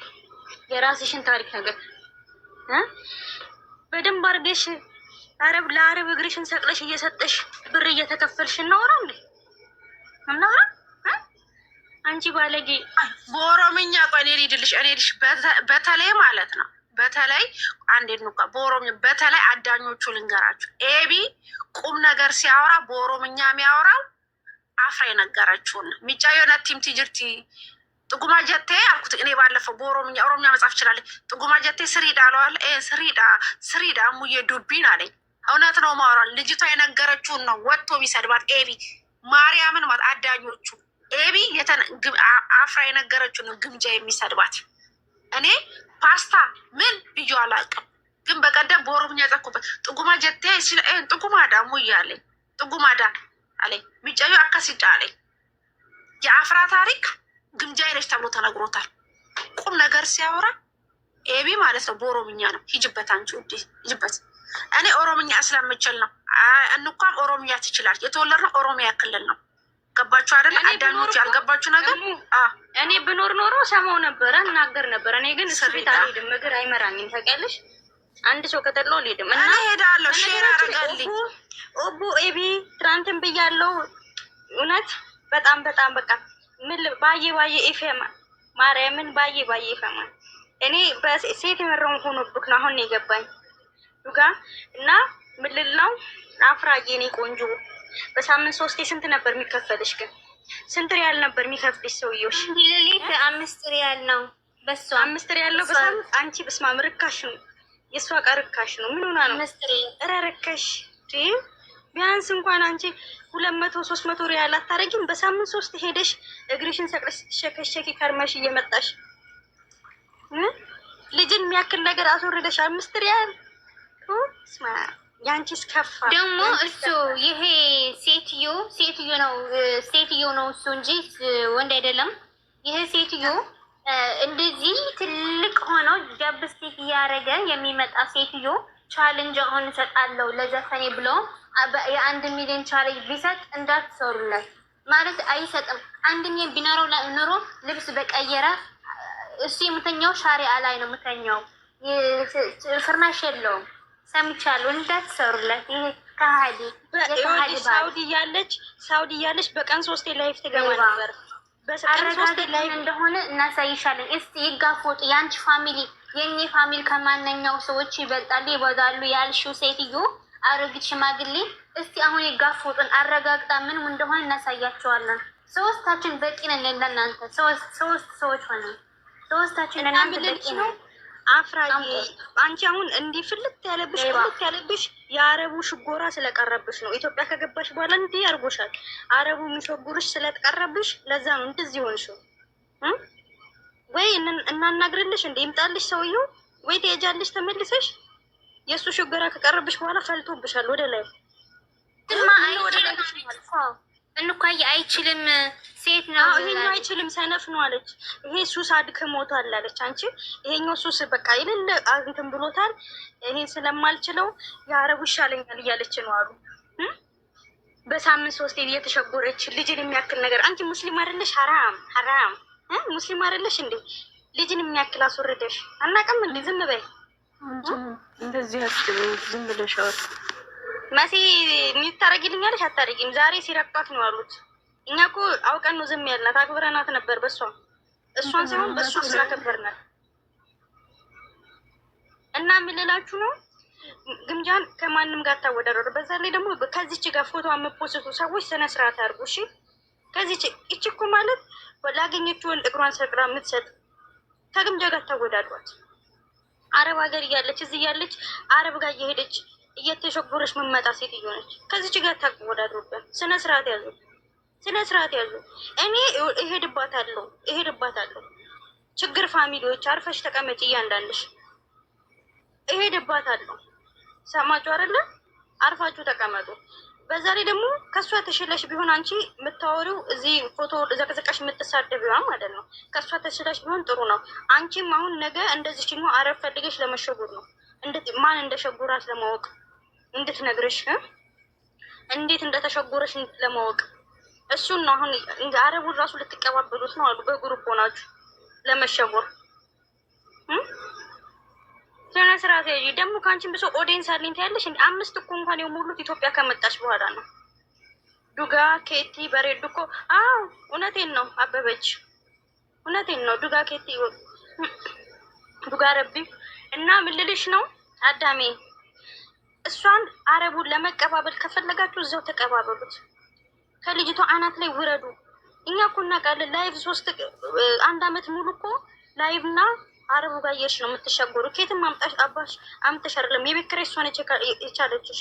የራስሽን ታሪክ ነገር በደንብ አድርገሽ ለአረብ እግርሽን ሰቅለሽ እየሰጠሽ ብር እየተከፈልሽ እናወራ እንዴ? እናወራ አንቺ ባለጌ። በኦሮምኛ ቆይ እኔ ልሂድልሽ በተለይ ማለት ነው በተለይ አንዴ ነው በኦሮምኛ በተለይ አዳኞቹ ልንገራችሁ። ኤቢ ቁም ነገር ሲያወራ በኦሮምኛ የሚያወራው አፍራ የነገራችሁን ሚጫዮ ነቲም ትጅርቲ ጥጉማ ጀቴ አልኩት። እኔ ባለፈው ኦሮምኛ መጻፍ ይችላል። ጥጉማ ጀቴ ስሪዳ አለዋል። ስሪዳ ሙዬ ዱቢን አለኝ። እውነት ነው ማውራል። ልጅቷ የነገረችውን ነው ወጥቶ ቢሰድባት ኤቢ ማርያምን ማለት አዳኞቹ ኤቢ አፍራ የነገረችውን ነው ግምጃ የሚሰድባት። እኔ ፓስታ ምን ብዬ አላውቅም፣ ግን በቀደም በኦሮምኛ ጻፍኩበት። ጥጉማ ጀቴ ጥጉማ ዳ ሙዬ አለኝ። ጥጉማ ዳ አለኝ። ሚጫዩ አካሲዳ አለኝ። የአፍራ ታሪክ ግምጃ ነች ተብሎ ተነግሮታል። ቁም ነገር ሲያወራ ኤቢ ማለት ነው በኦሮምኛ ነው። ሂጅበት አንቺ ውዴ ሂጅበት። እኔ ኦሮምኛ ስለምችል ነው። እንኳን ኦሮምኛ ትችላለች። የተወለድነው ኦሮሚያ ክልል ነው። ገባችሁ አይደለ? አዳኞች ያልገባችሁ ነገር እኔ ብኖር ኖሮ ሰማው ነበረ፣ እናገር ነበር። እኔ ግን እስር ቤት አልሄድም፣ እግር አይመራኝም። ታውቂያለሽ፣ አንድ ሰው ከተጥሎ አልሄድም። እና ሄዳለሁ ሼር አደርጋለሁ። ኦቦ ኤቢ ትናንትን ብያለሁ። እውነት በጣም በቃ ምን ባዬ ኤፌማ ማርያምን ባዬ ኤፌማ እኔ በሴት የመራውን ሆኖብክ ነው አሁን የገባኝ ዱጋ እና ምልል ነው አፍራዬ እኔ ቆንጆ በሳምንት 3 ስንት ነበር የሚከፈልሽ ግን ስንት ሪያል ነበር የሚከፍልሽ ሰውዬው ሌሊት 5 ሪያል ነው በሷ 5 ሪያል ነው በሳምንት አንቺ በስማም ርካሽ ነው የሷ ዕቃ ርካሽ ነው ምን ሆና ነው ረረከሽ ቢያንስ እንኳን አንቺ 200-300 ሪያል አታረጊም በሳምንት 3 ሄደሽ እግርሽን ሰቅለሽ ስትሸከሸኪ ከርመሽ እየመጣሽ ልጅን የሚያክል ነገር አስወርደሽ 5 ሪያል ስማ ያንቺስ ከፋ ደግሞ እሱ ይሄ ሴትዮ ነው እሱ እንጂ ወንድ አይደለም ይሄ ሴትዮ እንደዚህ ትልቅ ሆኖ ጃብስቲክ እያደረገ የሚመጣ ሴትዮ ቻሌንጅ አሁን እሰጣለሁ ለዘፈኔ ብሎ የ1 ሚሊዮን ቻሌንጅ ቢሰጥ እንዳትሰሩለት ማለት አይሰጥም 1 ሚሊዮን ቢኖረው ኑሮ ልብስ በቀየረ እሱ የምተኛው ሻሪያ ላይ ነው የምተኛው ፍርናሽ የለውም ሰምቻለሁ እንዳትሰሩለት ይሄ ከሃዲ ሳውዲ ያለች በቀን 3 ላይፍ ትገባ ነበር በቀን 3 ላይፍ እንደሆነ እናሳይሻለን እስቲ ይጋፎጥ ያንቺ ፋሚሊ የኔ ፋሚሊ ከማንኛው ሰዎች ይበልጣሉ ይበዛሉ ያልሽው ሴትዮ አረግት ሽማግሌ እስቲ አሁን ይጋፎጥን አረጋግጣ ምን እንደሆነ እናሳያቸዋለን ሶስታችን በቂ ነን ለእናንተ ሶስት ሰዎች ሆነ ሶስታችን ለእናንተ በቂ ነው አፍራዬ አንቺ አሁን እንዲህ ፍልት ያለብሽ የአረቡ ሽጎራ ስለቀረብሽ ነው ኢትዮጵያ ከገባሽ በኋላ እንዲህ ያርጎሻል አረቡ የሚሾጉርሽ ስለተቀረብሽ ለዛ ነው እንደዚህ ሆንሽው ወይ እናናግርልሽ እንደ ይምጣልሽ ሰውዬው ወይ ትሄጃለሽ ተመልሰሽ የእሱ ሽጎራ ከቀረብሽ በኋላ ፈልቶብሻል ወደ ላይ እንኳን አይችልም ሴት ነው ይሄኛው አይችልም ሰነፍ ነው አለች ይሄ ሱስ አድክሞታል አለች አንቺ ይሄኛው ሱስ በቃ ይልል እንትን ብሎታል ይሄ ስለማልችለው የአረቡ ይሻለኛል እያለች ነው አሉ በሳምንት 3 እየተሸጎረች ልጅን የሚያክል ነገር አንቺ ሙስሊም አይደለሽ ሐራም ሙስሊም አይደለሽ እንዴ ልጅን የሚያክል አስወርደሽ አናውቅም እንዴ ዝም በይ እንደዚህ አትበይ ዝም ብለሽ አውሪ መሲ የሚታረጊልኛለሽ አታረጊም ዛሬ ሲረቅጧት ነው ያሉት እኛ እኮ አውቀን ነው ዝም ያልናት አክብረናት ነበር እሷን ሳይሆን በእሷ ስላከበርናት እና የምልላችሁ ነው ግምጃን ከማንም ጋር ታወዳደሩ በዛ ላይ ደግሞ ከዚች ጋር ፎቶ የምትፖስቱ ሰዎች ስነ ስርዓት አድርጉ እሺ ከዚች እቺ እኮ ማለት ላገኘችውን እግሯን ሰቅራ የምትሰጥ ከግምጃ ጋር ታወዳድሯት አረብ ሀገር እያለች እዚህ እያለች አረብ ጋር እየሄደች እየተሸጎረች መመጣ ሴትዮ ነች ከዚች ጋር ታወዳድሩበት ስነ ስርዓት ያዙ እኔ እሄድባታለሁ ችግር ፋሚሊዎች አርፈሽ ተቀመጪ እያንዳንድሽ እሄድባታለሁ ሰማችሁ አይደለ አርፋችሁ ተቀመጡ በዛ ላይ ደግሞ ከሷ ተሽለሽ ቢሆን አንቺ የምታወሪው እዚህ ፎቶ ዘቅዘቃሽ የምትሳደቢዋ ማለት ነው ከሷ ተሽለሽ ቢሆን ጥሩ ነው አንቺም አሁን ነገ እንደዚህ ሲሆን አረብ ፈልገሽ ለመሸጎር ነው ማን እንደሸጎራት ለማወቅ እንድትነግርሽ እንዴት እንደተሸጎረሽ ለማወቅ እሱን ነው አሁን አረቡን ራሱ ልትቀባበሉት ነው አሉ በግሩፕ ሆናችሁ ለመሸጎር ስነ ስርዓት ያዥ ደግሞ ከአንቺን ብሶ ኦዲየንስ አለኝ ታያለሽ እንዴ 5 እኮ እንኳን የሞሉት ኢትዮጵያ ከመጣች በኋላ ነው ዱጋ ኬቲ በሬድ እኮ እውነቴን ነው አበበች እውነቴን ነው ዱጋ ኬቲ ዱጋ ረቢ እና ምልልሽ ነው አዳሜ እሷን አረቡን ለመቀባበል ከፈለጋችሁ እዛው ተቀባበሉት ከልጅቷ አናት ላይ ውረዱ እኛ እኮ እናውቃለን ላይቭ 1 አመት ሙሉ እኮ ላይቭ እና አረቡ ጋር እየሄድሽ ነው የምትሸጎሩ ኬትም አምጣሽ አባሽ አምጥተሽ አይደለም የቤት ኪራይ እሷ ነች የቻለችሽ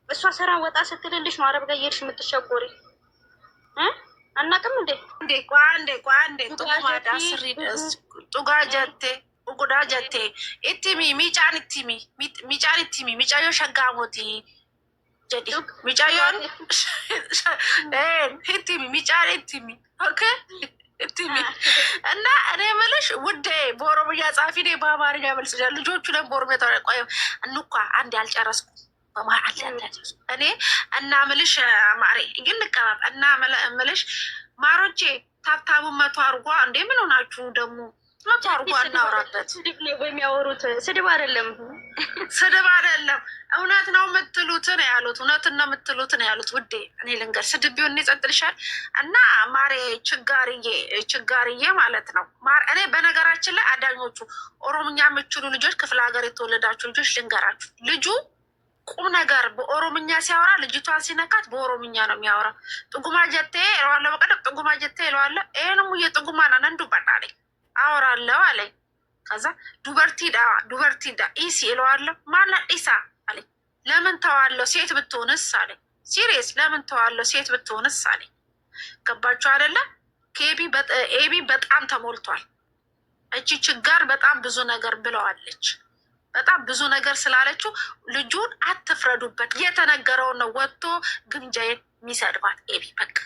እሷ ስራ ወጣ ስትልልሽ ነው አረብ ጋር እየሄድሽ የምትሸጎሪ አናውቅም እንዴ ቋንዴ ጡጋ ጀቴ ቁቁዳ ጀቴ ኢቲሚ ሚጫን ኢቲሚ ሚጫዮ ሸጋሞቲ ጀዲ ሚጫዮን ኢቲሚ ሚጫን ኢቲሚ ኦኬ ኢቲሚ እና እኔ የምልሽ ውዴ በኦሮምኛ ጻፊ እኔ በአማርኛ መልስሻለሁ ልጆቹ ላይ በኦሮምኛ ቆይ እንኳ አንድ ያልጨረስኩ በማለት እኔ እና ምልሽ ማሪ ግን ልቀባብ እና ምልሽ ማሮቼ ታብታቡ 100 አርጓ እንዴ ምን ሆናችሁ ደግሞ 100 አርጓ እናውራበት ስድብ ነው የሚያወሩት ስድብ አይደለም ስድብ አይደለም፣ እውነት ነው የምትሉትን ያሉት፣ እውነትን ነው የምትሉትን ያሉት። ውዴ እኔ ልንገር፣ ስድብ ቢሆን ይጸጥልሻል። እና ማሬ ችጋርዬ ማለት ነው። እኔ በነገራችን ላይ አዳኞቹ ኦሮምኛ የምችሉ ልጆች፣ ክፍለ ሀገር የተወለዳችሁ ልጆች ልንገራችሁ፣ ልጁ ቁም ነገር በኦሮምኛ ሲያወራ ልጅቷን ሲነካት በኦሮምኛ ነው የሚያወራ። ጥጉማ ጀቴ እለዋለሁ፣ በቀደም ጥጉማ ጀቴ እለዋለሁ። ይህንም የጥጉማ ና ነንዱ በናለኝ አወራለሁ አለኝ። ከዛ ዱበርቲዳ ኢሲ እለዋለሁ። ማና ኢሳ አለኝ። ለምን ተዋለሁ ሴት ብትሆንስ አለኝ። ሲሪየስ ለምን ተዋለሁ ሴት ብትሆንስ አለኝ። ገባችሁ አይደለ? ኤቢ በጣም ተሞልቷል። እቺ ችጋር በጣም ብዙ ነገር ብለዋለች። በጣም ብዙ ነገር ስላለችው ልጁን አትፍረዱበት። የተነገረውን ነው ወጥቶ ግምጃዬን የሚሰድባት ኤቢ በቃ።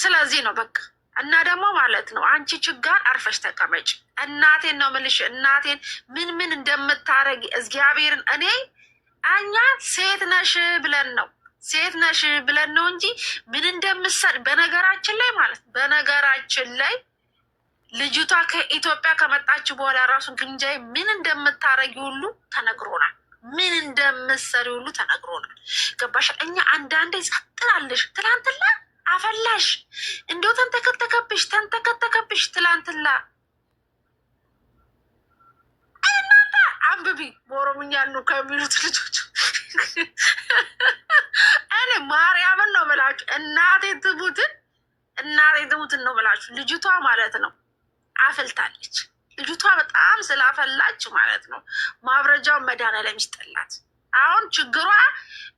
ስለዚህ ነው በቃ። እና ደግሞ ማለት ነው አንቺ ችጋር አርፈሽ ተቀመጭ። እናቴን ነው የምልሽ፣ እናቴን ምን እንደምታረጊ እግዚአብሔርን። እኛ ሴት ነሽ ብለን ነው እንጂ ምን እንደምሰድ በነገራችን ላይ ማለት በነገራችን ላይ ልጅቷ ከኢትዮጵያ ከመጣች በኋላ ራሱን ግምጃዬ ምን እንደምታረጊ ሁሉ ተነግሮናል። ምን እንደምሰሪ ሁሉ ተነግሮናል። ገባሽ? እኛ አንዳንዴ ጸጥላለሽ። ትላንትላ አፈላሽ እንዲሁ ተንተከተከብሽ ትላንትላ። እናንተ አንብቢ በኦሮምኛ ነው ከሚሉት ልጆች እኔ ማርያምን ነው ብላችሁ እናቴ ትሙትን ነው ብላችሁ። ልጅቷ ማለት ነው አፈልታለች። ልጅቷ በጣም ስላፈላች ማለት ነው ማብረጃውን መድኃኒዓለም ይስጥላት። አሁን ችግሯ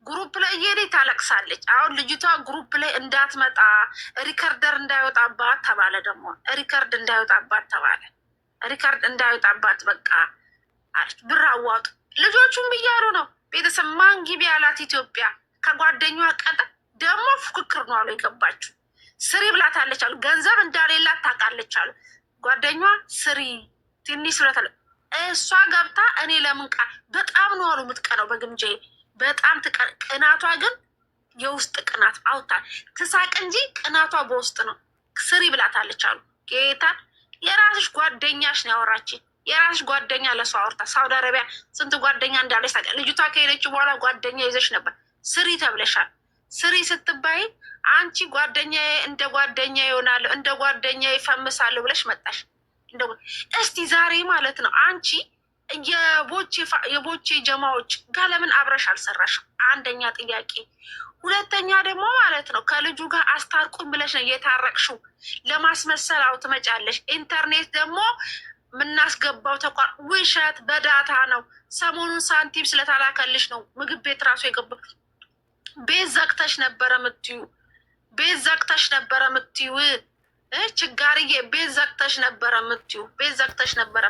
ግሩፕ ላይ እየሄደች ታለቅሳለች። አሁን ልጅቷ ግሩፕ ላይ እንዳትመጣ ሪከርደር እንዳይወጣባት ተባለ። ደግሞ ሪከርድ እንዳይወጣባት በቃ አለች። ብር አዋጡ ልጆቹም ብያሉ ነው። ቤተሰብ ማን ግቢ ያላት ኢትዮጵያ ከጓደኛዋ ቀጠ ደግሞ ፉክክር ነው አሉ። የገባችሁ ስሪ ብላታለች አሉ። ገንዘብ እንዳሌላት ታውቃለች አሉ። ጓደኛዋ ስሪ ትንሽ ብላታለ። እሷ ገብታ እኔ ለምን በጣም ነው አሉ የምትቀነው በግምጃዬ በጣም ቅናቷ ግን የውስጥ ቅናት አውታል። ትሳቅ እንጂ ቅናቷ በውስጥ ነው። ስሪ ብላታለች አሉ። ጌታ የራስሽ ጓደኛሽ ነው ያወራችኝ። የራስሽ ጓደኛ ለሰው አውርታ ሳውዲ አረቢያ ስንት ጓደኛ እንዳለች ታውቂያለሽ። ልጅቷ ከሄደች በኋላ ጓደኛ ይዘሽ ነበር። ስሪ ተብለሻል። ስሪ ስትባይ አንቺ ጓደኛዬ እንደ ጓደኛ ይሆናለሁ እንደ ጓደኛ ይፈምሳለሁ ብለሽ መጣሽ። እስቲ ዛሬ ማለት ነው አንቺ የቦቼ ጀማዎች ጋር ለምን አብረሽ አልሰራሽም? አንደኛ ጥያቄ። ሁለተኛ ደግሞ ማለት ነው ከልጁ ጋር አስታርቁኝ ብለሽ ነው የታረቅሽው። ለማስመሰል አው ትመጫለሽ። ኢንተርኔት ደግሞ የምናስገባው ተቋም ውሸት በዳታ ነው። ሰሞኑን ሳንቲም ስለታላከልሽ ነው ምግብ ቤት ራሱ የገባ ቤት ዘግተሽ ነበረ ምትዩ ችጋርዬ ቤት ዘግተሽ ነበረ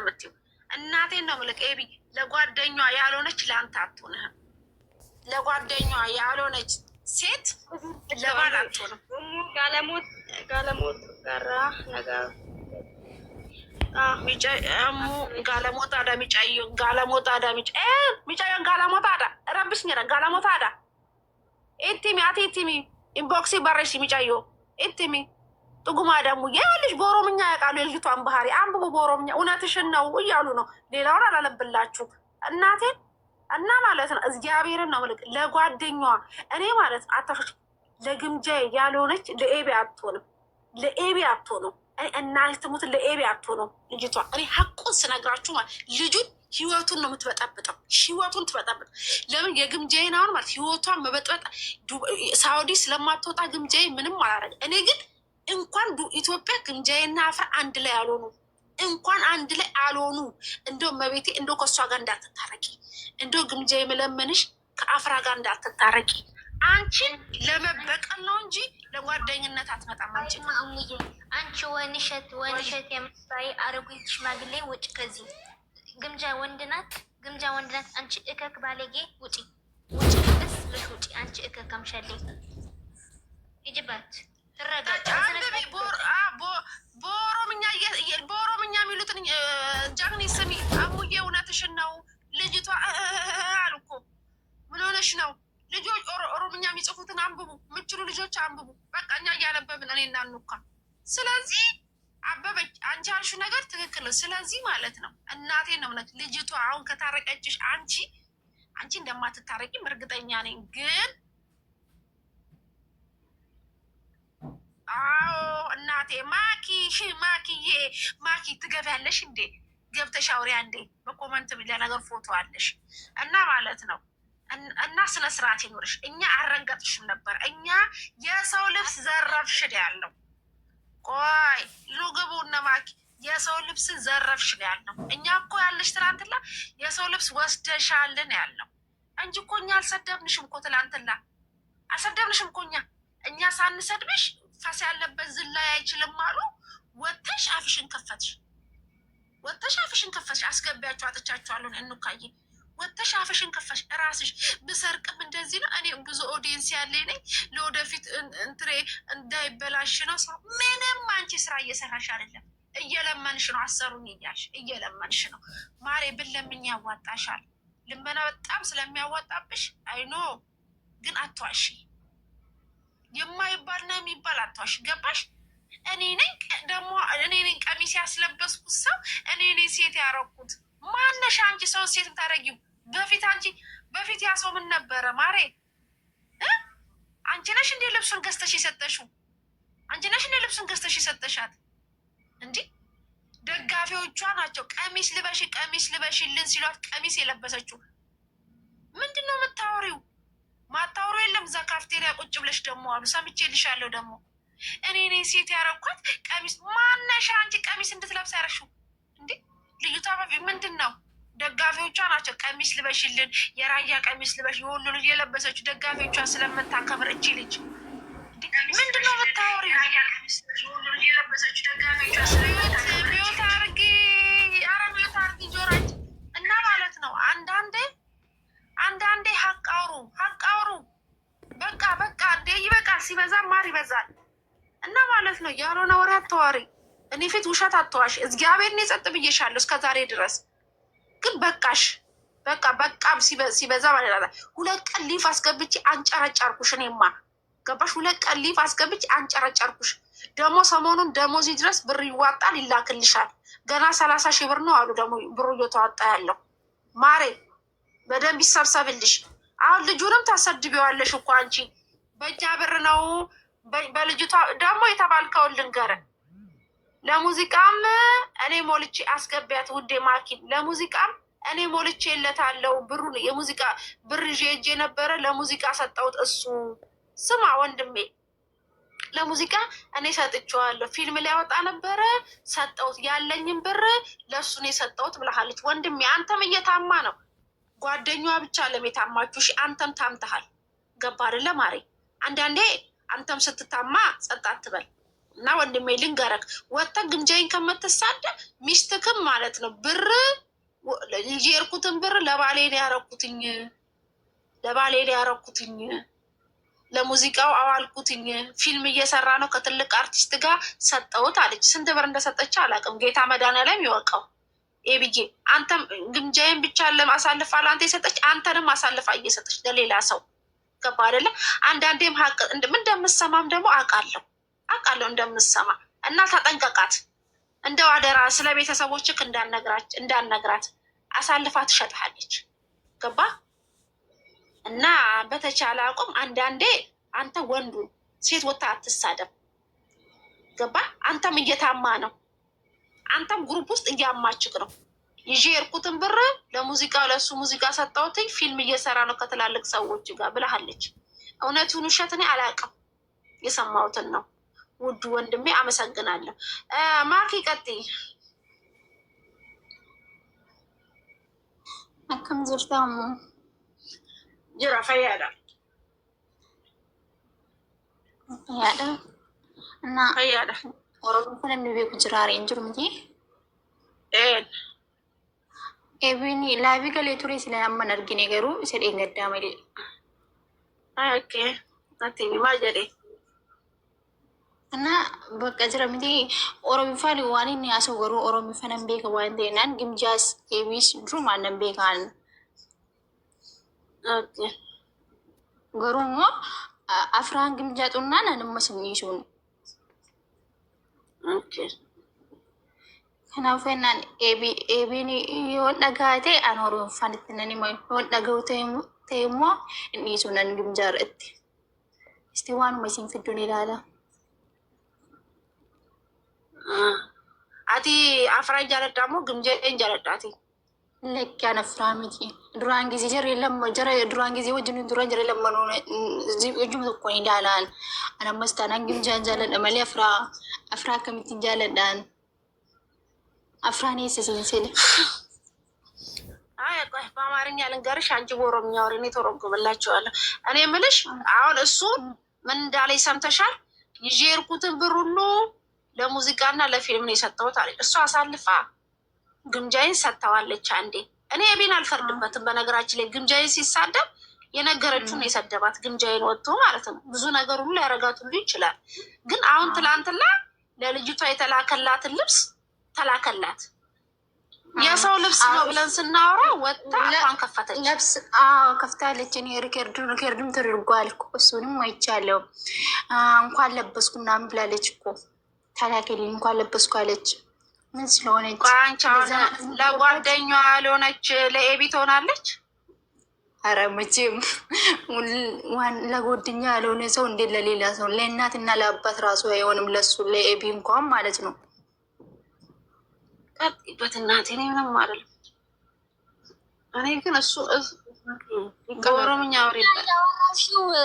ምትዩ። እናቴን ነው ምልክ ኤቢ ለጓደኛዋ ያልሆነች ለአንተ አትሆንህም። ለጓደኛዋ ያልሆነች ሴት ለባል አትሆንም። ጋለሞት ጋራ ነገር ጋለሞት አዳ ሚጫዮ ጋለሞት አዳ ረብሽ ኘረ ጋለሞት አዳ ኢቲሚ ኢቲሚ ኢንቦክሲ በረሽ ሚጫዮ ኢቲሚ ጥጉማ ደግሞ የልጅ በኦሮምኛ ያውቃሉ። የልጅቷን ባህሪ አንብቡ በኦሮምኛ። እውነትሽን ነው እያሉ ነው። ሌላውን አላለብላችሁ እናቴን እና ማለት ነው እግዚአብሔርን ነው ምልክ ለጓደኛዋ እኔ ማለት አታሾች ለግምጃዬ ያልሆነች ለኤቢ አትሆንም። እናት ትሙት ለኤቢ አትሆንም ልጅቷ። እኔ ሀቁን ስነግራችሁ ማለት ልጁን ህይወቱን ነው የምትበጠብጠው። ለምን የግምጃዬን አሁን ማለት ህይወቷን መበጥበጥ ሳውዲ ስለማትወጣ ግምጃዬ ምንም አላረግ። እኔ ግን እንኳን ኢትዮጵያ ግምጃዬና አፍራ አንድ ላይ አልሆኑ እንደው መቤቴ እንደው ከእሷ ጋር እንዳትታረቂ፣ እንደው ግምጃዬ መለመንሽ ከአፍራ ጋር እንዳትታረቂ። አንቺን ለመበቀል ነው እንጂ ለጓደኝነት አትመጣም። አንቺ ወንሸት የምትባይ አረጉት ሽማግሌ ውጭ ከዚህ ግምጃ ወንድ ናት። አንቺ እከክ ባለጌ ውጪ ደስ ብለሽ ውጪ። አንቺ እከክ አምሻሌ ይጅባት በኦሮምኛ የሚሉትን ጃግኒ ስሚ። አሙዬ እውነትሽን ነው። ልጅቷ አሉ እኮ ምን ሆነሽ ነው? ልጆች ኦሮምኛ የሚጽፉትን አንብቡ፣ የምችሉ ልጆች አንብቡ። በቃ እኛ እያነበብን እኔ እናንኳ። ስለዚህ አበበች አንቺ ያልሽው ነገር ትክክል ነው። ስለዚህ ማለት ነው እናቴ ነው ልጅቷ አሁን ከታረቀችሽ አንቺ እንደማትታረቂም እርግጠኛ ነኝ። ግን አዎ እናቴ ማኪ ትገቢያለሽ እንዴ? ገብተሽ አውሪያ እንዴ? በኮመንት ለነገር ፎቶ አለሽ እና ማለት ነው እና ስነ ስርዓት ይኖርሽ። እኛ አረገጥሽም ነበር። እኛ የሰው ልብስ ዘረፍሽን ያለው ቆይ ሉግቡ እነማኪ የሰው ልብስ ዘረፍሽን ያልነው እኛ እኮ ያለሽ ትላንትላ የሰው ልብስ ወስደሻልን ያልነው እንጂ እኮ እኛ አልሰደብንሽም እኮ ትላንትላ አልሰደብንሽም እኮ እኛ ሳንሰድብሽ ፈስ ያለበት ዝላይ አይችልም አሉ። ወጥተሽ አፍሽን ከፈትሽ አስገቢያቸው አጥቻቸዋለሁ እንካዬ ወጥተሽ አፍሽን ከፈትሽ እራስሽ ብሰርቅም እንደዚህ ነው። እኔ ብዙ ኦዲየንስ ያለኝ ነኝ። ለወደፊት እንትሬ እንዳይበላሽ ነው። ሰው ምንም አንቺ ስራ እየሰራሽ አይደለም፣ እየለመንሽ ነው። አሰሩኝ እያልሽ እየለመንሽ ነው። ማሬ ብለምኝ ያዋጣሻል። ልመና በጣም ስለሚያዋጣብሽ አይኖ ግን አትዋሺ። የማይባልና የሚባል አትዋሺ። ገባሽ? እኔ ነኝ ቀሚስ ያስለበስኩት ሰው እኔ ነኝ ሴት ያረኩት። ማነሽ አንቺ ሰው ሴት ታረጊው? በፊት ያ ሰው ምን ነበረ ማሬ? አንቺ ነሽ እንዴ ልብሱን ገዝተሽ የሰጠሽው? አንቺ ነሽ እንዴ ልብሱን ገዝተሽ የሰጠሻት? እንዲህ ደጋፊዎቿ ናቸው ቀሚስ ልበሽልን ሲሏት ቀሚስ የለበሰችው። ምንድን ነው የምታወሪው? ማታወሩ የለም። እዛ ካፍቴሪያ ቁጭ ብለሽ ደግሞ አሉ ሰምቼልሻለሁ። ደግሞ እኔ ሴት ያረኳት ቀሚስ። ማነሻ አንቺ ቀሚስ እንድትለብስ ያረሽው እንዴ? ልዩታ በፊት ምንድን ነው? ደጋፊዎቿ ናቸው ቀሚስ ልበሽልን፣ የራያ ቀሚስ ልበሽ፣ የወሎ ልጅ የለበሰችው ደጋፊዎቿ ስለምታከብር እቺ ልጅ ምንድን ነው የምታወሪው? ሚዮት አርጊ ጆራች እና ማለት ነው አንዳንዴ ሀቅ አውሩ። በቃ እንዴ ይበቃል። ሲበዛ ማር ይበዛል እና ማለት ነው ያልሆነ ወሬ አታዋሪ። እኔ ፊት ውሸት አትዋሽ። እግዚአብሔር እኔ ጸጥ ብዬሻለሁ እስከዛሬ ድረስ። ግን በቃሽ። በቃ ሲበዛ ማለት ነው። 2 ቀን ሊፍ አስገብቼ አንጨረጨርኩሽ። እኔማ ገባሽ? 2 ቀን ሊፍ አስገብቼ አንጨረጨርኩሽ። ደግሞ ሰሞኑን ደሞዚ ድረስ ብር ይዋጣል ይላክልሻል። ገና 30 ሺህ ብር ነው አሉ ደግሞ ብሩ እየተዋጣ ያለው ማሬ። በደንብ ይሰብሰብልሽ። አሁን ልጁንም ታሰድቢዋለሽ እኮ አንቺ። በእኛ ብር ነው በልጅቷ ደግሞ የተባልከውን ልንገርህ። ለሙዚቃም እኔ ሞልቼ አስገቢያት ውዴ ማኪን። ለሙዚቃም እኔ ሞልቼ የለታለው ብሩን የሙዚቃ ብር ይዤ ሄጄ ነበረ። ለሙዚቃ ሰጠሁት። እሱ ስማ ወንድሜ፣ ለሙዚቃ እኔ ሰጥቼዋለሁ። ፊልም ሊያወጣ ነበረ ሰጠሁት። ያለኝም ብር ለእሱ ነው የሰጠሁት ብለሃለች ወንድሜ። አንተም እየታማ ነው። ጓደኛዋ ብቻ ለሜታማችሁ አንተም ታምተሃል። ገባ አይደለ ማሬ? አንዳንዴ አንተም ስትታማ ጸጥ አትበል እና ወንድሜ ልንገረክ፣ ወጥተህ ግምጃይን ከምትሳደ ሚስትክም ማለት ነው ብር የርኩትን ብር ለባሌ ያረኩትኝ ለሙዚቃው አዋልኩትኝ። ፊልም እየሰራ ነው ከትልቅ አርቲስት ጋር ሰጠሁት አለች። ስንት ብር እንደሰጠች አላውቅም። ጌታ መድኃኒዓለም ይወቀው። ብዬ አንተም ግምጃዬን ብቻ ለማሳልፋ ለአንተ የሰጠች አንተንም አሳልፋ እየሰጠች ለሌላ ሰው። ገባ አይደለ? አንዳንዴም ሀቅ እንደምሰማም ደግሞ አውቃለሁ እንደምሰማ እና ተጠንቀቃት። እንደው አደራ ስለ ቤተሰቦችክ እንዳነግራት አሳልፋ ትሸጥሃለች። ገባ? እና በተቻለ አቁም አንዳንዴ አንተ ወንዱ ሴት ወታ አትሳደብ። ገባ? አንተም እየታማ ነው። አንተም ግሩፕ ውስጥ እያማችክ ነው። ይዤ የርኩትን ብር ለሙዚቃው ለእሱ ሙዚቃ ሰጠሁትኝ ፊልም እየሰራ ነው ከትላልቅ ሰዎች ጋር ብለሃለች። እውነቱን ውሸት እኔ አላውቅም፣ የሰማሁትን ነው። ውዱ ወንድሜ አመሰግናለሁ። ማኪ ቀጥይ። አከም ዝርታሙ ጅራ ፈያዳ እና ፈያዳ ኦሮሞ ፈነን ቤኩ ጅራሬ እንጅሩ ምጂ ኤቢኒ ላቪ ገሌ ቱሬ ስለናመን አርጊኔ ገሩ ሰዴ ገዳመሌ ኦኬ አትኝ ማጀዴ እና በቃ ጅራ ምዲ ኦሮሚፋን ዋኒን ያሰው ገሩ ኦሮሚፋን ቤከ ዋንዴናን ግምጃስ ኤቢስ ድሩ ማነን ቤካን ኦኬ ገሩሞ አፍራን ግምጃጡና ናንም መስሚሱን ኦኬ ከናፈናን ኤቢን የሆን ደጋቴ አኖሩ ፋንትነን የሆን ደገው ተይሞ እንዲሱነን ግምጃር እስቲ ዋኑ መሲን ፍዱን ይላላ አቲ አፍራ ጃለዳሞ ግምጀ እንጃለዳቲ ለክ ያነፍራ ሚቲ ዱራን ጊዜ ጀር የለም ጀር ዱራን ጊዜ ወጅኑ ዱራን ጀር የለም ነው እዚ ወጅሙ ተቆይ ዳላን አና መስታናን ግምጃ እንጃለን አመሊ አፍራ ከሚት እንጃለዳን አፍራኔ ሲሲንሲል አይ ቆይ በአማርኛ ልንገርሽ አንቺ በኦሮምኛ ወሬኔ ተረጎመላችኋለሁ እኔ የምልሽ አሁን እሱ ምን እንዳለ ሰምተሻል ይዤ የርኩትን ብር ሁሉ ለሙዚቃና ለፊልም ነው የሰጠሁት አለ እሱ አሳልፋ ግምጃይን ሰጥተዋለች አንዴ እኔ ኤቢን አልፈርድበትም በነገራችን ላይ ግምጃይን ሲሳደብ የነገረችውን የሰደባት ግምጃይን ወጥቶ ማለት ነው ብዙ ነገር ሁሉ ያረጋት ሁሉ ይችላል ግን አሁን ትላንትና ለልጅቷ የተላከላትን ልብስ ተላከላት የሰው ልብስ ነው ብለን ስናወራ ወጣ አሁን ከፈተች ልብስ ከፍታለች እኔ ሪከርድም ተደርጓል እኮ እሱንም አይቻለሁ እንኳን ለበስኩ ምናምን ብላለች እኮ ታላከልኝ እንኳን ለበስኩ አለች ምን ስለሆነች አንቺ አሁን ለጓደኛዋ ያልሆነች ለኤቢ ትሆናለች ኧረ መቼም ለጓደኛ ያልሆነ ሰው እንዴት ለሌላ ሰው ለእናትና ለአባት ራሱ አይሆንም ለሱ ለኤቢ እንኳን ማለት ነው ቀጥይበት እናቴ እኔ ምንም አይደለም እኔ ግን እሱ በኦሮምኛ ወሬበት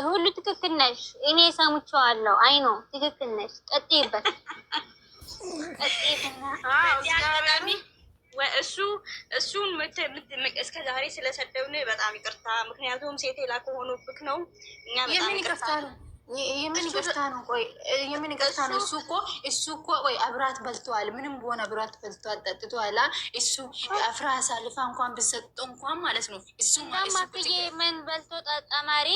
ሁሉ ትክክል ነሽ እኔ ሰምቼዋለሁ አይ ነው ትክክል ነሽ ቀጥይበት እሱን እስከ ዛሬ ስለሰደብን በጣም ይቅርታ ምክንያቱም ሴት ላከ ሆኖብክ ነው እኛ በጣም ይቅርታ የምን ይቅርታ ነው ቆይ የምን ይቅርታ ነው እሱ እኮ ቆይ አብራት በልቷል ምንም ቢሆን አብራት በልቷል ጠጥቷል እሱ አፍራ አሳልፋ እንኳን ብሰጥ እንኳን ማለት ነው እሱ ማማክዬ ምን በልቶ ጠጣማሪ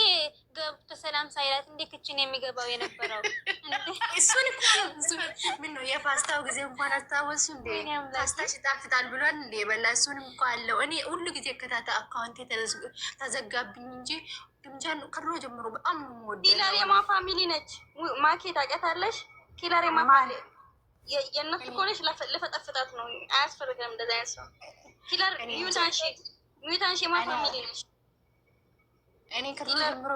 ገብቶ ሰላም ሳይላት እንደ ክችን የሚገባው የነበረው እሱን እኮ ምን ነው የፓስታው ጊዜ እንኳን አስታወሱ እንዴ ፓስታ ይጣፍጣል ብሏል እንዴ በላ እሱንም እኮ አለው እኔ ሁሉ ጊዜ ከታታ አካውንቴ ተዘጋብኝ እንጂ ግምጃን ከድሮ ጀምሮ በጣም ነው የምወደው ኪላር የማ ፋሚሊ ነች ማኬት አውቃታለሽ ኪላር የማ ፋሚሊ የእነሱ ኮሌጅ ለፈጠፍጣት ነው አያስፈልግም እንደዛ ያሰው ኪላር ሚውታንሺ የማ ፋሚሊ ነች እኔ ከድሮ ጀምሮ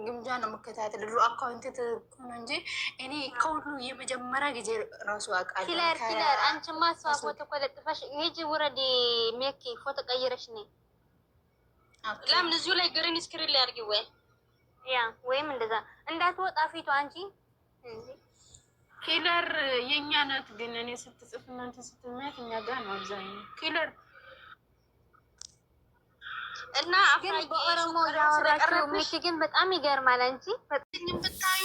ግምጃ ነው መከታተል ድሮ አካውንት ተኮነ እንጂ እኔ ከሁሉ የመጀመሪያ ጊዜ ራሱ አውቃለሁ ኪላር አንቺማ እሷ ፎቶ ቆለጥፈሽ ሂጂ ውረዲ ሜኪ ፎቶ ቀይረሽ ነይ ለምን እዚሁ ላይ ግሪን ስክሪን ላይ አድርጊው ወይም እንደዛ እንዳትወጣ ፊቱ አንቺ ኪለር የኛ ናት ግን እኔ ስትጽፍ እናንተ ስትማት እኛ ጋር ነው አብዛኛው ኪለር እና ግን በኦሮሞ ያወራችሁ ምክ ግን በጣም ይገርማል አንቺ በጥኝም ብታዩ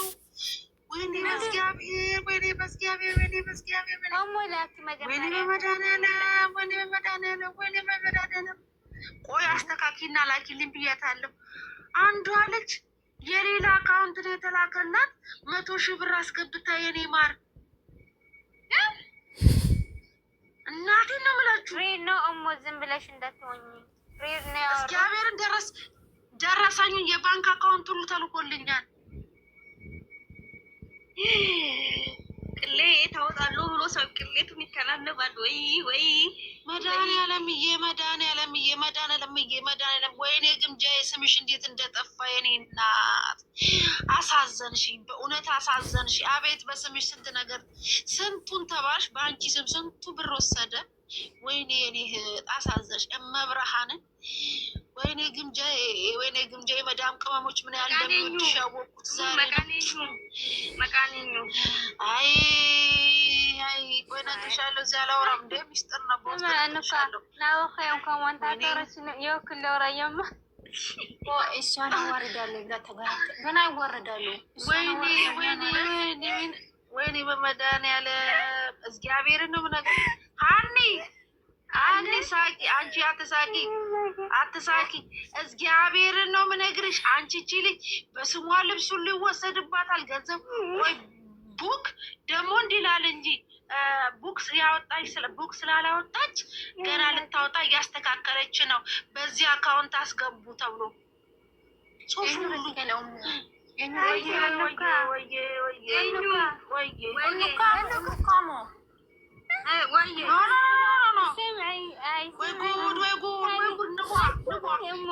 ወይኔ መስጊያብሔር ወይኔ መስጊያብሔር ወይኔ መስጊያብሔር ወይኔ መዳናለ ቆይ አስተካኪና ላኪልኝ ብያታለሁ አንዷ ልጅ የሌላ አካውንት ነው የተላከላት 100,000 ብር አስገብታ የኔ ማር እናቴ ነው የምላችሁ ፍሬድ ነው እሞ ዝም ብለሽ እንዳትሆኚ ፍሬድ ነው እግዚአብሔርን ደረሰኝ የባንክ አካውንት ሁሉ ተልኮልኛል ቅሌ ታወጣለሁ ብሎ ሰው ቅሌቱን ይከናነባል ወይ መድኃኒዓለም ወይኔ ግምጃዬ ስምሽ እንዴት እንደጠፋ የኔ እናት አሳዘንሽ በእውነት አሳዘንሽ አቤት በስምሽ ስንት ነገር ስንቱን ተባልሽ በአንቺ ስም ስንቱ ብር ወሰደ ወይኔ የኔ አሳዘንሽ እመብርሃንን ወይኔ ግምጃዬ መዳም ቅመሞች ምን ያህል እንደሚወድሽ ያወቅኩት ዛሬ መቃኒኙ አይ ቆይ እነግርሻለሁ እዚያ አላወራም እንደ ሚስጥር ነው እነግርሻለሁ እሷን አዋርዳለሁ ገና ይዋረዳሉ ወይኔ በመድኃኒዓለም እግዚአብሔርን ነው የምነግርሽ ሀኒ ሳቂ አንቺ አትሳቂ እግዚአብሔርን ነው የምነግርሽ አንቺ እቺ ልጅ በስሟ ልብስ ሁሉ ይወሰድባታል ገንዘብ ወይ ቡክ ደግሞ እንዲላል እንጂ ቡክ ስላላወጣች ገና ልታወጣ እያስተካከለች ነው በዚህ አካውንት አስገቡ ተብሎ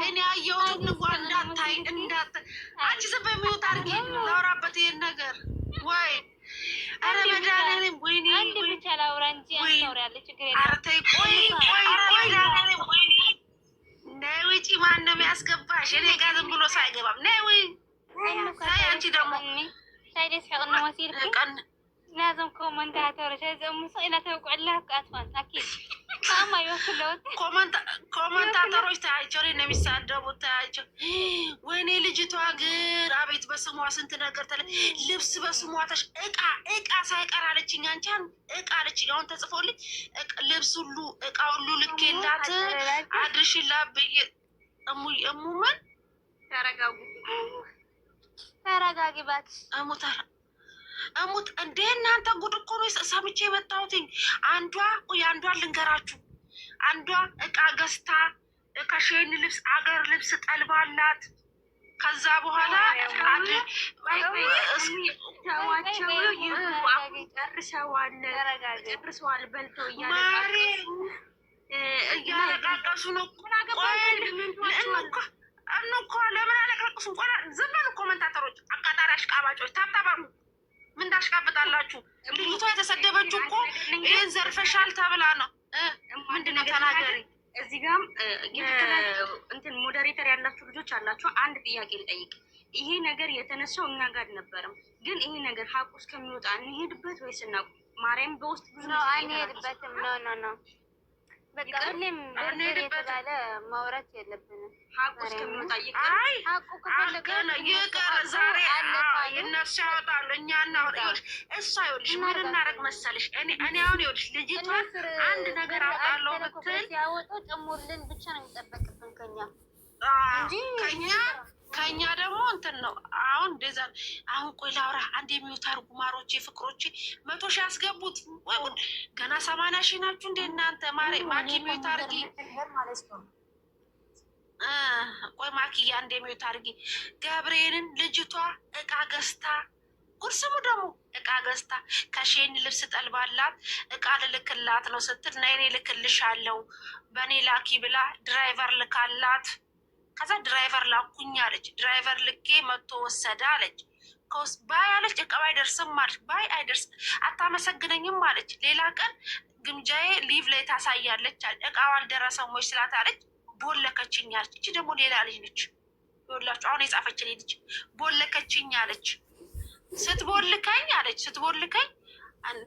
እኔ ያየሁትን ንጓ እንዳታይ አንቺ ዝም በይ ሚውት አድርጊ ላውራበት ይሄን ነገር ወይ ኧረ መድኃኒዓለም ወይኔ ኧረ ተይ ቆይ ነይ ውጪ ማን ነው የሚያስገባሽ እኔ ጋር ዝም ብሎ ሳይገባም ነይ ወይ ተይ አንቺ ደግሞ لازم كومنتاتورች እዚኦም ስኢላ ተውቁዕላክ አጥፋን አኪድ ካማ ይወክለውት ኮመንታተሮች ታያቸው ነው የሚሳደቡት ታያቸው። ወይኔ ልጅቷ ግን አቤት በስሟ ስንት ነገር ልብስ በስሟ እቃ ሳይቀር አለችኝ። አንቺን እቃ አለችኝ። አሁን ተጽፎልኝ ልብስ ሁሉ እቃ ሁሉ ልኬላት አድርሽላት ብዬ እሙመን ተረጋጊ እባክሽ እሙት እንደ እናንተ ጉድ እኮ ነው ሰምቼ የመጣሁትኝ። የአንዷን ልንገራችሁ። አንዷ እቃ ገዝታ ከሼን ልብስ አገር ልብስ ጠልባላት። ከዛ በኋላ ጨርሰዋል በልተው እያለቃቀሱ ነው እኮ ለምን አለቃቅሱ? ዝም በሉ ኮመንታተሮች፣ አቃጣሪ አሽቃባጮች ታብታባሉ። ምን ታሽቃብጣላችሁ? ልጅቷ የተሰደበችው እኮ ይህን ዘርፈሻል ተብላ ነው። ምንድነው ተናገሪ። እዚህ ጋም እንትን ሞዴሬተር ያላችሁ ልጆች አላችሁ። አንድ ጥያቄ ልጠይቅ። ይሄ ነገር የተነሳው እኛ ጋር አልነበረም፣ ግን ይሄ ነገር ሀቁ እስከሚወጣ እንሄድበት ወይስ እናቁ? ማርያም በውስጥ ብዙ ነው አንሄድበትም። ኖ በቃ ሁሌም የተባለ ማውራት የለብንም። ሀቁ እስከሚወጣ ሀቁ ከፈለገ ይቅር። ዛሬ እነሱ ያወጣሉ፣ እኛ እናወጣ። እሷ ይኸውልሽ ምን እናደርግ መሰልሽ? እኔ አሁን ይኸውልሽ ልጅቷ አንድ ነገር አውጣለሁ ብትል ሲያወጡ ጭሙልን ብቻ ነው የሚጠበቅብን ከኛ ደግሞ እንትን ነው። አሁን እንደዛ አሁን ቆይ ላውራ አንድ የሚወታር ጉማሮቼ ፍቅሮቼ 100 ሺህ ያስገቡት ወይ ገና 80 ሺህ ናችሁ እንደ እናንተ ማኪ የሚወታርጊ ቆይ ማኪያ እንደ የሚወታርጊ ገብርኤልን ልጅቷ እቃ ገዝታ ጉርስሙ ደግሞ እቃ ገዝታ ከሼን ልብስ ጠልባላት እቃ ልልክላት ነው ስትል ነይ እኔ ልክልሻለሁ በእኔ ላኪ ብላ ድራይቨር ልካላት። ከዛ ድራይቨር ላኩኝ አለች። ድራይቨር ልኬ መጥቶ ወሰደ አለች። ባይ አለች። እቃ አይደርስም አለች። ባይ አይደርስ አታመሰግነኝም አለች። ሌላ ቀን ግምጃዬ ሊቭ ላይ ታሳያለች። እቃው አልደረሰም ወይ ስላት አለች። ቦለከችኝ አለች። እቺ ደግሞ ሌላ ልጅ ነች። ይኸውላችሁ አሁን የጻፈችልኝ ልጅ ቦለከችኝ አለች። ስትቦልከኝ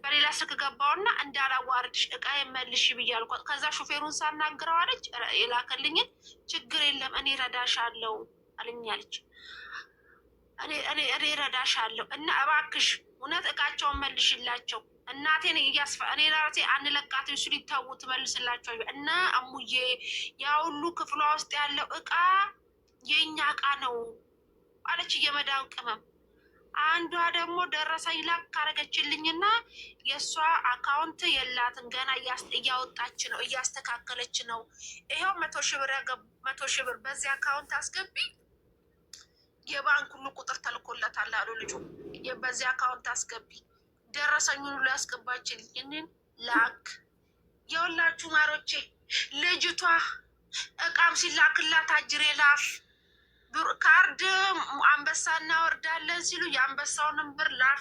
በሌላ ስልክ ገባውና እንዳላዋርድሽ እቃ የመልሽ ብያልኳት። ከዛ ሹፌሩን ሳናግረው አለች የላከልኝን ችግር የለም እኔ ረዳሻለሁ አለኝ አለች። እኔ ረዳሻለሁ እና እባክሽ እውነት እቃቸውን መልሽላቸው እናቴን እኔ ራሴ አንለቃት እሱ ሊታው ትመልስላቸው እና አሙዬ ያ ሁሉ ክፍሏ ውስጥ ያለው እቃ የኛ እቃ ነው አለች። እየመዳን ቅመም አንዷ ደግሞ ደረሰኝ ላክ ካረገችልኝና የእሷ አካውንት የላትም ገና እያወጣች ነው እያስተካከለች ነው። ይኸው 100 ሺህ ብር በዚህ አካውንት አስገቢ የባንክ ሁሉ ቁጥር ተልኮለታል አሉ ልጁ። በዚህ አካውንት አስገቢ ደረሰኙን ሁሉ ያስገባችልኝን ላክ። የሁላችሁ ማሮቼ ልጅቷ እቃም ሲላክላት አጅሬ ላፍ ካርድ አንበሳ እናወርዳለን ሲሉ የአንበሳውንም ብር ላፍ።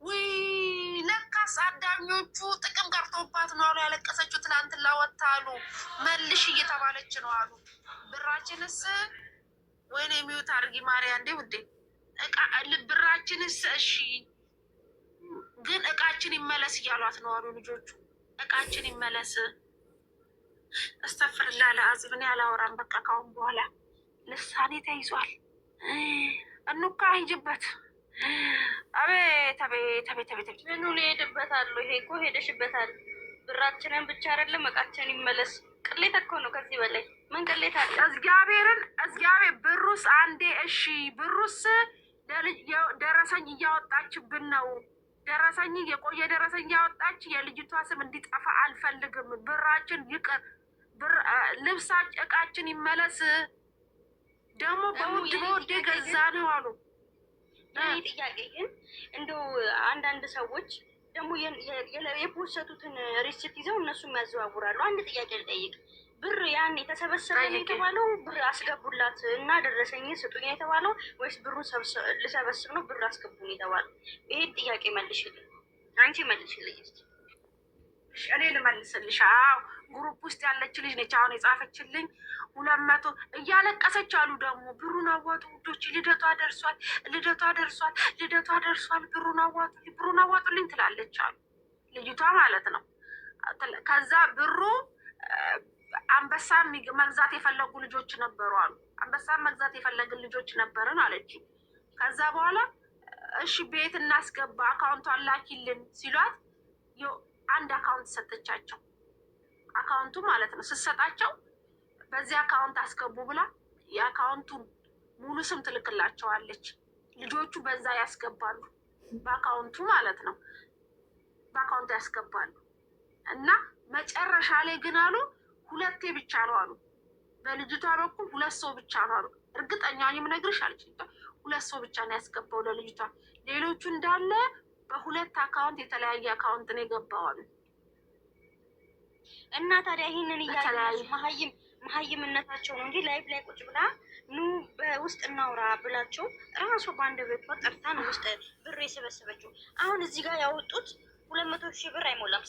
ውይ ለካስ አዳኞቹ ጥቅም ቀርቶባት ነው አሉ ያለቀሰችው። ትላንትና ወጣሉ መልሽ እየተባለች ነው አሉ። ብራችንስ ወይኔ የሚውት አድርጊ ማርያ እንዴ ውዴ ብራችንስ እሺ ግን እቃችን ይመለስ እያሏት ነው አሉ ልጆቹ። እቃችን ይመለስ። እስተፍርላ ለአዝብ እኔ አላወራም በቃ ካሁን በኋላ ልሳኔ ተይዟል። እንካ ሂጅበት። አቤት አቤት አቤት አቤት ምኑ ሄድበታል? ይሄ እኮ ሄደሽበታል። ብራችንን ብቻ አይደለም እቃችን ይመለስ። ቅሌት እኮ ነው። ከዚህ በላይ ምን ቅሌት አለ? እግዚአብሔር ብሩስ አንዴ እሺ ብሩስ ደረሰኝ እያወጣችብን ነው። ደረሰኝ የቆየ ደረሰኝ እያወጣች የልጅቷ ስም እንዲጠፋ አልፈልግም። ብራችን ይቅር። ልብሳችን እቃችን ይመለስ። ደግሞ በውድ ገዛ ነው አሉ። ጥያቄ ግን እንደው አንዳንድ ሰዎች ደግሞ የፖሰቱትን ሪሲት ይዘው እነሱም ያዘዋውራሉ። አንድ ጥያቄ ልጠይቅ። ብር ያን የተሰበሰበ ነው የተባለው? ብር አስገቡላት እና ደረሰኝ ስጡኝ የተባለው ወይስ ብሩን ልሰበስብ ነው ብር አስገቡኝ የተባለው? ይሄን ጥያቄ መልሽልኝ። አንቺ መልሽልኝ እስኪ። እኔ ልመልስልሽ። አዎ ግሩፕ ውስጥ ያለች ልጅ ነች አሁን የጻፈችልኝ 200 እያለቀሰች አሉ። ደግሞ ብሩን አዋጡ ውዶች፣ ልደቷ ደርሷል፣ ልደቷ ደርሷል፣ ልደቷ ደርሷል፣ ብሩን አዋጡልኝ ትላለች አሉ ልጅቷ ማለት ነው። ከዛ ብሩ አንበሳ መግዛት የፈለጉ ልጆች ነበሩ አሉ። አንበሳ መግዛት የፈለግን ልጆች ነበርን አለች። ከዛ በኋላ እሺ ቤት እናስገባ አካውንቷን ላኪልን ሲሏት አንድ አካውንት ሰጠቻቸው። አካውንቱ ማለት ነው ስትሰጣቸው በዚህ አካውንት አስገቡ ብላ የአካውንቱን ሙሉ ስም ትልክላቸዋለች። ልጆቹ በዛ ያስገባሉ፣ በአካውንቱ ማለት ነው በአካውንቱ ያስገባሉ። እና መጨረሻ ላይ ግን አሉ 2 ብቻ ነው አሉ። በልጅቷ በኩል 2 ሰው ብቻ ነው አሉ። እርግጠኛ የምነግርሽ አልችልም። 2 ሰው ብቻ ነው ያስገባው ለልጅቷ። ሌሎቹ እንዳለ በ2 አካውንት የተለያየ አካውንት ነው የገባው አሉ። እና ታዲያ ይህንን እያሉ መሀይምነታቸው ነው እንጂ ላይቭ ላይ ቁጭ ብላ ኑ በውስጥ እናውራ ብላቸው እራሱ በአንድ ቤቷ ጠርታ ነው ውስጥ ብር የሰበሰበችው። አሁን እዚህ ጋር ያወጡት 200,000 ብር አይሞላም።